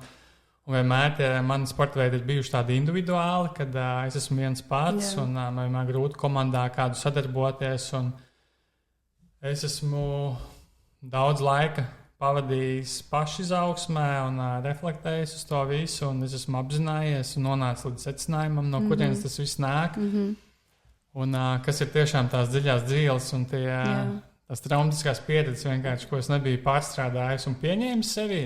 vienmēr tie mani sporta veidi ir bijuši tādi individuāli, kad es esmu viens pats, un man vienmēr grūti komandā kādu sadarboties, un es esmu daudz laika pavadījis pašizaugsmē un reflektējis uz to visu, un es esmu apzinājies un nonācis līdz secinājumam, no kurienes tas viss nāk. Un kas ir tiešām tās dziļās dzīves un tās traumatiskās pieredzes vienkārši, ko es nebiju pārstrādājis un pieņēmis sevī.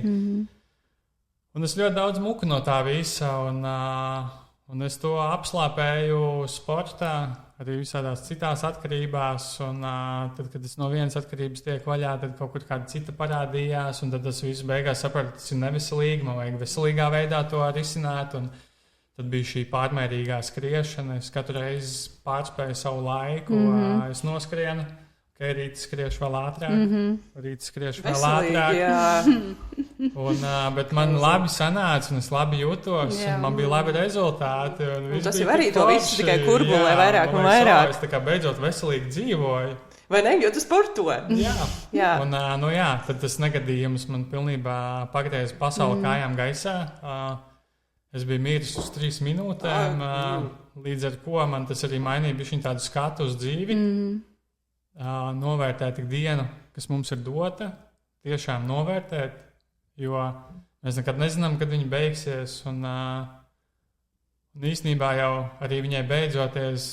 Un es ļoti daudz muku no tā visa, un es to apslāpēju sportā, arī visādās citās atkarībās, un tad, kad es no vienas atkarības tiek vaļā, tad kaut kur kāda cita parādījās, un tad tas viss beigās sapratu, tas ir neveselīgi, man vajag veselīgā veidā to risināt, un tad bija šī pārmērīgā skriešana, es katru reizi pārspēju savu laiku, es noskrienu, ka rīt skriešu vēl ātrāk, bet man labi sanāca, un es labi jūtos, un man bija labi rezultāti. Un tas jau arī to visu tikai kurbulē vairāk un vairāk. Es tā kā beidzot veselīgi dzīvoju. Vai ne, jo tu sporto? Jā. Un, tad tas negadījums man pilnībā pagrieza pasauli kājām gaisā. Es biju miris uz 3 minūtēm, līdz ar ko man tas arī mainīja bišķiņ tādu skatu uz dzīvi. Novērtēt ikdienu, kas mums ir dota, tiešām novērtēt, jo mēs nekad nezinām, kad viņi beigsies, un īstenībā jau arī viņai beidzoties,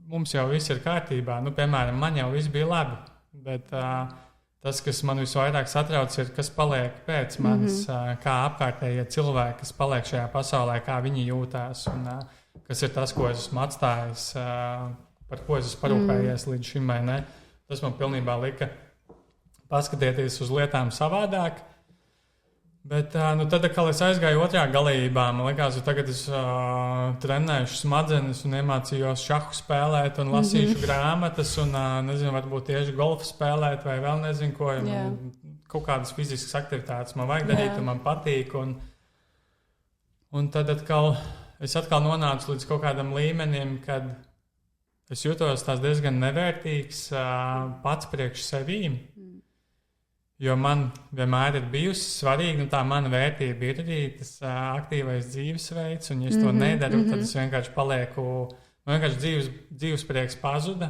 mums jau viss ir kārtībā. Piemēram, man jau viss bija labi, bet tas, kas man visvairāk satrauc, ir, kas paliek pēc manis, kā apkārtējie cilvēki, kas paliek šajā pasaulē, kā viņi jūtās, un kas ir tas, ko es esmu atstājis, par ko es esmu parūpējies līdz šim vai ne. Tas man pilnībā lika paskatieties uz lietām savādāk. Bet tad, kad es aizgāju otrā galībā, man liekas, ka tagad es trenēšu smadzenes un iemācījos šahu spēlēt un lasīšu grāmatas un, nezinu, varbūt tieši golfu spēlēt vai vēl nezinu ko. Kaut kādas fiziskas aktivitātes man vajag darīt un man patīk. Un tad es atkal nonācu līdz kaut kādam līmenim, kad es jūtos tās diezgan nevērtīgs pats priekš sevīm, jo man vienmēr ir bijusi svarīga, tā mana vērtība ir arī tas aktīvais dzīvesveids, un ja es to nedaru, tad es vienkārši palieku, vienkārši dzīves prieks pazuda,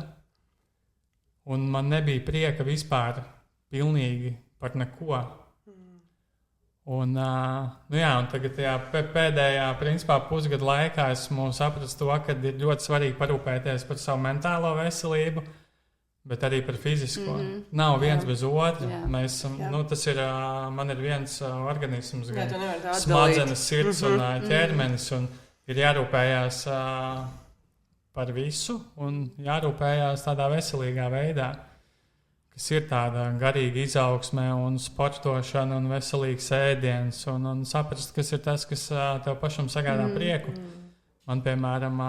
un man nebija prieka vispār pilnīgi par neko. Un tagad pēdējā principā pusgada laikā esmu sapratis to, ka ir ļoti svarīgi parūpēties par savu mentālo veselību, bet arī par fizisko. Nav viens bez otra. Mēs esam, tas ir, man ir viens organisms, gan smadzenes, sirds un ķermenis, un ir jārūpējās par visu un jārūpējās tādā veselīgā veidā, kas ir tāda garīga izaugsme un sportošana un veselīgs ēdiens un saprast, kas ir tas, kas tev pašam sagādā prieku. Man, piemēram,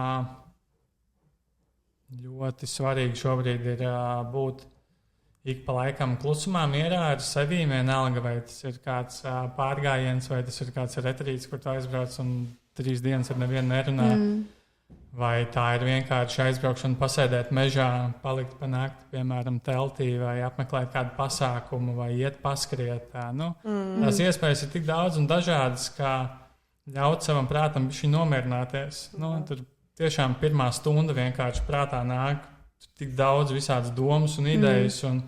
ļoti svarīgi šobrīd ir būt ik pa laikam klusumā, mierā ar sevi, vienalga, vai tas ir kāds pārgājiens, vai tas ir kāds retrīts, kur tu aizbrauc un 3 dienas ar nevienu nerunā. vai tā ir vienkārši aizbraukšana, pasēdēt mežā, palikt pa nakti, piemēram, teltī, vai apmeklēt kādu pasākumu, vai iet paskriet. Tās iespējas ir tik daudz un dažādas, kā ļaut savam prātam šī nomierināties. Tur tiešām pirmā stunda vienkārši prātā nāk tik daudz visādas domas un idejas, un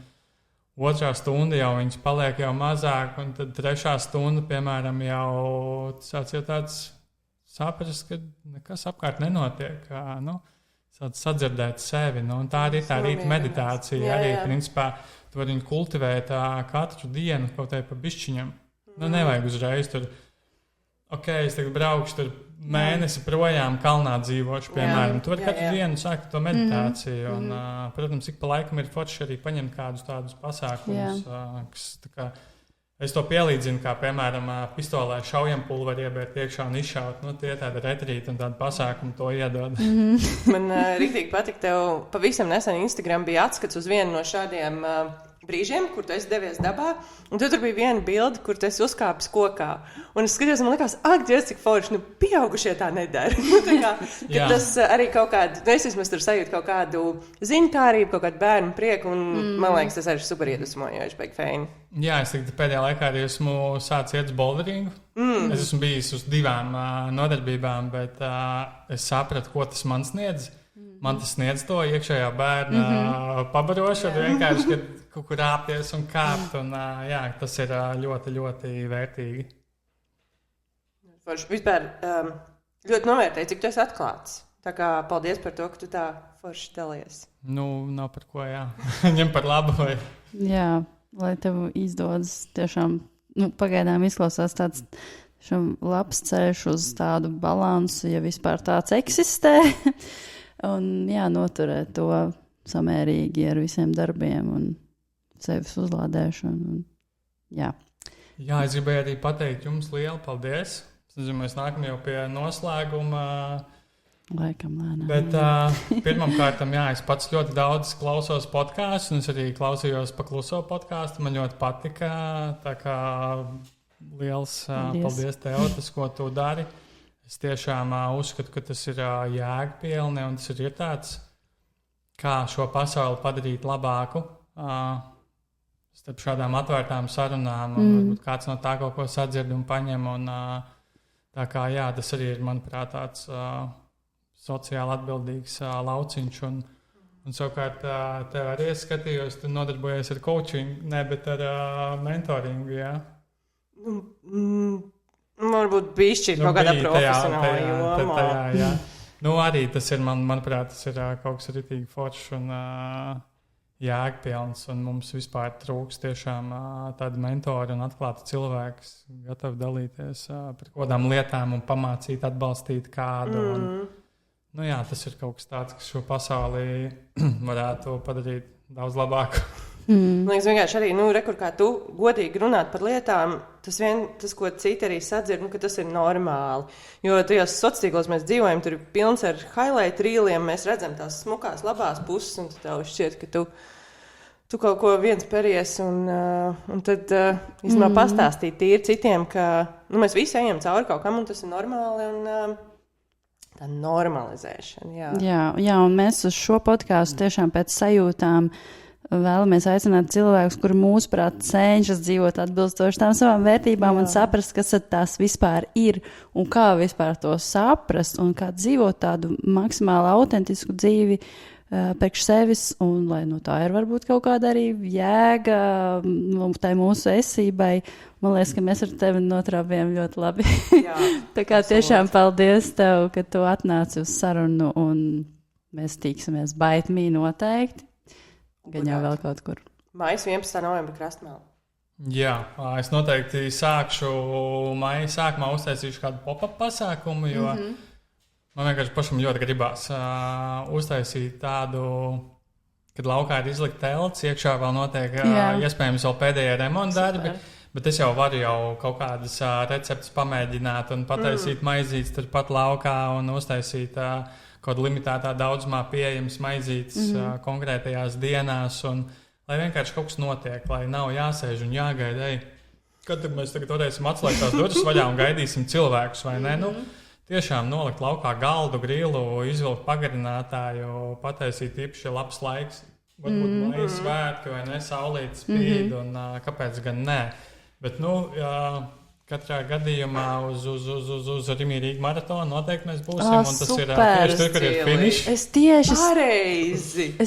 otrā stunda jau viņas paliek jau mazāk, un tad trešā stunda, piemēram, jau sāc jau tāds saprast, ka nekas apkārt nenotiek, sāc sadzirdēt sevi, un tā arī tā rīta meditācija, arī, principā, tu vari viņu kultivēt katru dienu kaut vai pa bišķiņam. Nevajag uzreiz tur, es tagad braukšu tur mēnesi projām kalnā dzīvošu, piemēram. Tu vari katru dienu sākt to meditāciju. Un, protams, ik pa laikam ir forši arī paņemt kādus tādus pasākumus, kas tā kā, es to pielīdzinu, kā, piemēram, pistolē šaujampulveri iebērt iekšā un izšaut. Tie tādi retrīti un tādi pasākumi to iedod. Man riktīgi patīk, tev pavisam nesen Instagram bija atskats uz vienu no šādiem brīžiem, kur tu esi devies dabā, un tur bija viena bilde, kur tu esi uzkāpis kokā. Un es skatījos, man likās, Dievs, cik forši, pieaugušie tā nedara. Tas arī kaut kādu, es vismaz tur sajūtu kaut kādu ziņkārību, kaut kādu bērnu prieku, un man liekas, tas arī super iedvesmojoši, beig feini. Jā, es pēdējā laikā arī esmu sācis iet uz boulderingu. Es esmu bijis uz 2 nodarbībām, bet es sapratu, ko tas man sniedz. Man tas sniedz to iekšējā bērna pabarošanu, vienkārši, kad kaut kur āpties un kāpt, un tas ir ļoti, ļoti vērtīgi. Vispār ļoti novērtēju, cik tu esi atklāts. Tā kā paldies par to, ka tu tā forši dalies. Nav par ko, ņem par labu. Vai? Jā, lai tev izdodas tiešām, pagaidām izklausās tāds labs ceļš uz tādu balansu, ja vispār tāds eksistē. Un noturēt to samērīgi ar visiem darbiem un sevis uzlādēšanu. Es gribēju arī pateikt jums lielu paldies. Mēs nākam jau pie noslēguma. Laikam lēnām. Bet pirmkārtam, es pats ļoti daudz klausos podkāstus, un es arī klausījos Pakluso podkāstu. Man ļoti patika. Tā kā liels paldies tev, tas, ko tu dari. Es tiešām uzskatu, ka tas ir jēgpilni, un tas ir tāds, kā šo pasauli padarīt labāku starp šādām atvērtām sarunām, un varbūt kāds no tā kaut ko sadzird un paņem. Un, tā kā tas arī ir, manuprāt, tāds sociāli atbildīgs lauciņš. Un savukārt tev arī es skatījos, tu nodarbojies ar coaching, bet ar mentoringu, Varbūt bišķīt kaut kādā profesionālā jomā. Jā. Arī tas ir, manuprāt, tas ir kaut kas ritīgi foršs un jēgpilns, un mums vispār trūks tiešām tādi mentori un atklāti cilvēki, kas gatavi dalīties par kādām lietām un pamācīt, atbalstīt kādu. Tas ir kaut kas tāds, kas šo pasauli varētu padarīt daudz labāku. Man liekas, vienkārši arī, rekur, kā tu godīgi runāt par lietām, tas, ko citi arī sadzird, ka tas ir normāli. Jo tajos sociālos mēs dzīvojam, tur ir pilns ar highlight rīliem, mēs redzam tās smukās, labās puses, un tev šķiet, ka tu kaut ko viens peries, un tad īstenībā pastāstīt tīri citiem, ka mēs visi ejam cauri kaut kam, un tas ir normāli, un tā normalizēšana. Jā, un mēs uz šo podkāstu tiešām pēc sajūtām vēlamies aicināt cilvēkus, kuri mūsuprāt cenšas dzīvot atbilstoši tām savām vērtībām un saprast, kas tās vispār ir un kā vispār to saprast un kā dzīvot tādu maksimāli autentisku dzīvi priekš sevis, un lai no tā ir varbūt kaut kāda arī jēga tai mūsu esībai. Man liekas, ka mēs ar tevi notrāpījām ļoti labi. Tā kā tiešām paldies tev, ka tu atnāci uz sarunu, un mēs tiksimies baitmī noteikti. Gan jau vēl kaut kur. Mājas 11. novembra Krastmēlā. Jā, es noteikti sākšu maija sākumā uztaisīšu kādu pop-up pasākumu, jo man vienkārši pašam ļoti gribās uztaisīt tādu, kad laukā ir izlikt telts, iekšā vēl notiek iespējams vēl pēdējie remonta darbi, bet es jau varu kaut kādas receptes pamēģināt un pataisīt maizītes turpat laukā un uztaisīt kaut kādā limitētā daudzumā pieejams maizītes konkrētajās dienās, un lai vienkārši kaut kas notiek, lai nav jāsēž un jāgaida, kad mēs tagad varēsim atslēgt tās durvis vaļā un gaidīsim cilvēkus, vai ne? tiešām nolikt laukā galdu, grilu, izvilkt pagarinātāju, pataisīt īpaši labs laiks. Varbūt maija svētki vai ne, saulīt spīd, un kāpēc gan nē. Bet, katrā gadījumā uz Rīga maratonu noteikti mēs būsim, un tas ir tieši tur, kur ir finišs. Es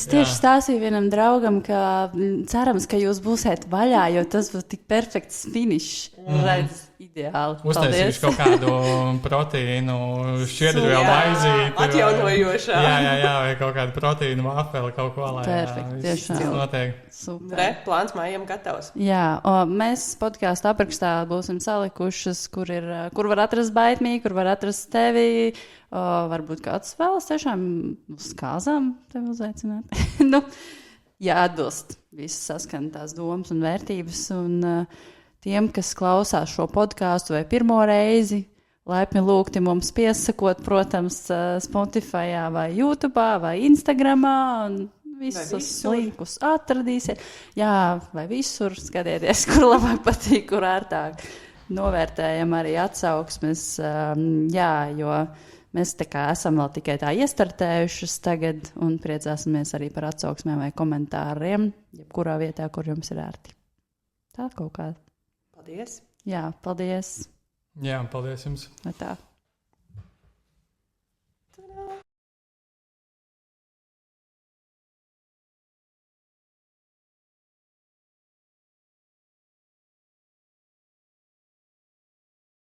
tieši stāstīju vienam draugam, ka cerams, ka jūs būsiet vaļā, jo tas būs tik perfekts finišs. Redz, ideāli. Uztaisīšu kaut kādu proteīnu šķiedru vēl maizīti. Atjaunojošā. Jā, vai kaut kādu proteīnu vafeli kaut ko, lai viss notiek. Super. Plāns mājām gatavs. Jā, mēs podkāstu aprakstā būsim salikušas, kur var atrast Baitmī, kur var atrast tevi. Varbūt kāds vēlas tiešām uz kāzām tevi uzaicināt. Jāatbilst visas saskanotās domas un vērtības. Un tiem, kas klausās šo podkāstu vai pirmo reizi, laipni lūgti mums piesakot, protams, Spotify vai YouTube vai Instagramā. Visus linkus atradīsiet. Jā, vai visur skatieties, kur labāk patīk, kur ērtāk. Novērtējam arī atsauksmes. Jā, jo mēs tā kā esam vēl tikai tā iestartējušas tagad un priecāsimies arī par atsauksmēm vai komentāriem, jebkurā vietā, kur jums ir ērti. Tā kaut kā. Paldies! Jā, paldies! Jā, paldies jums! Tā.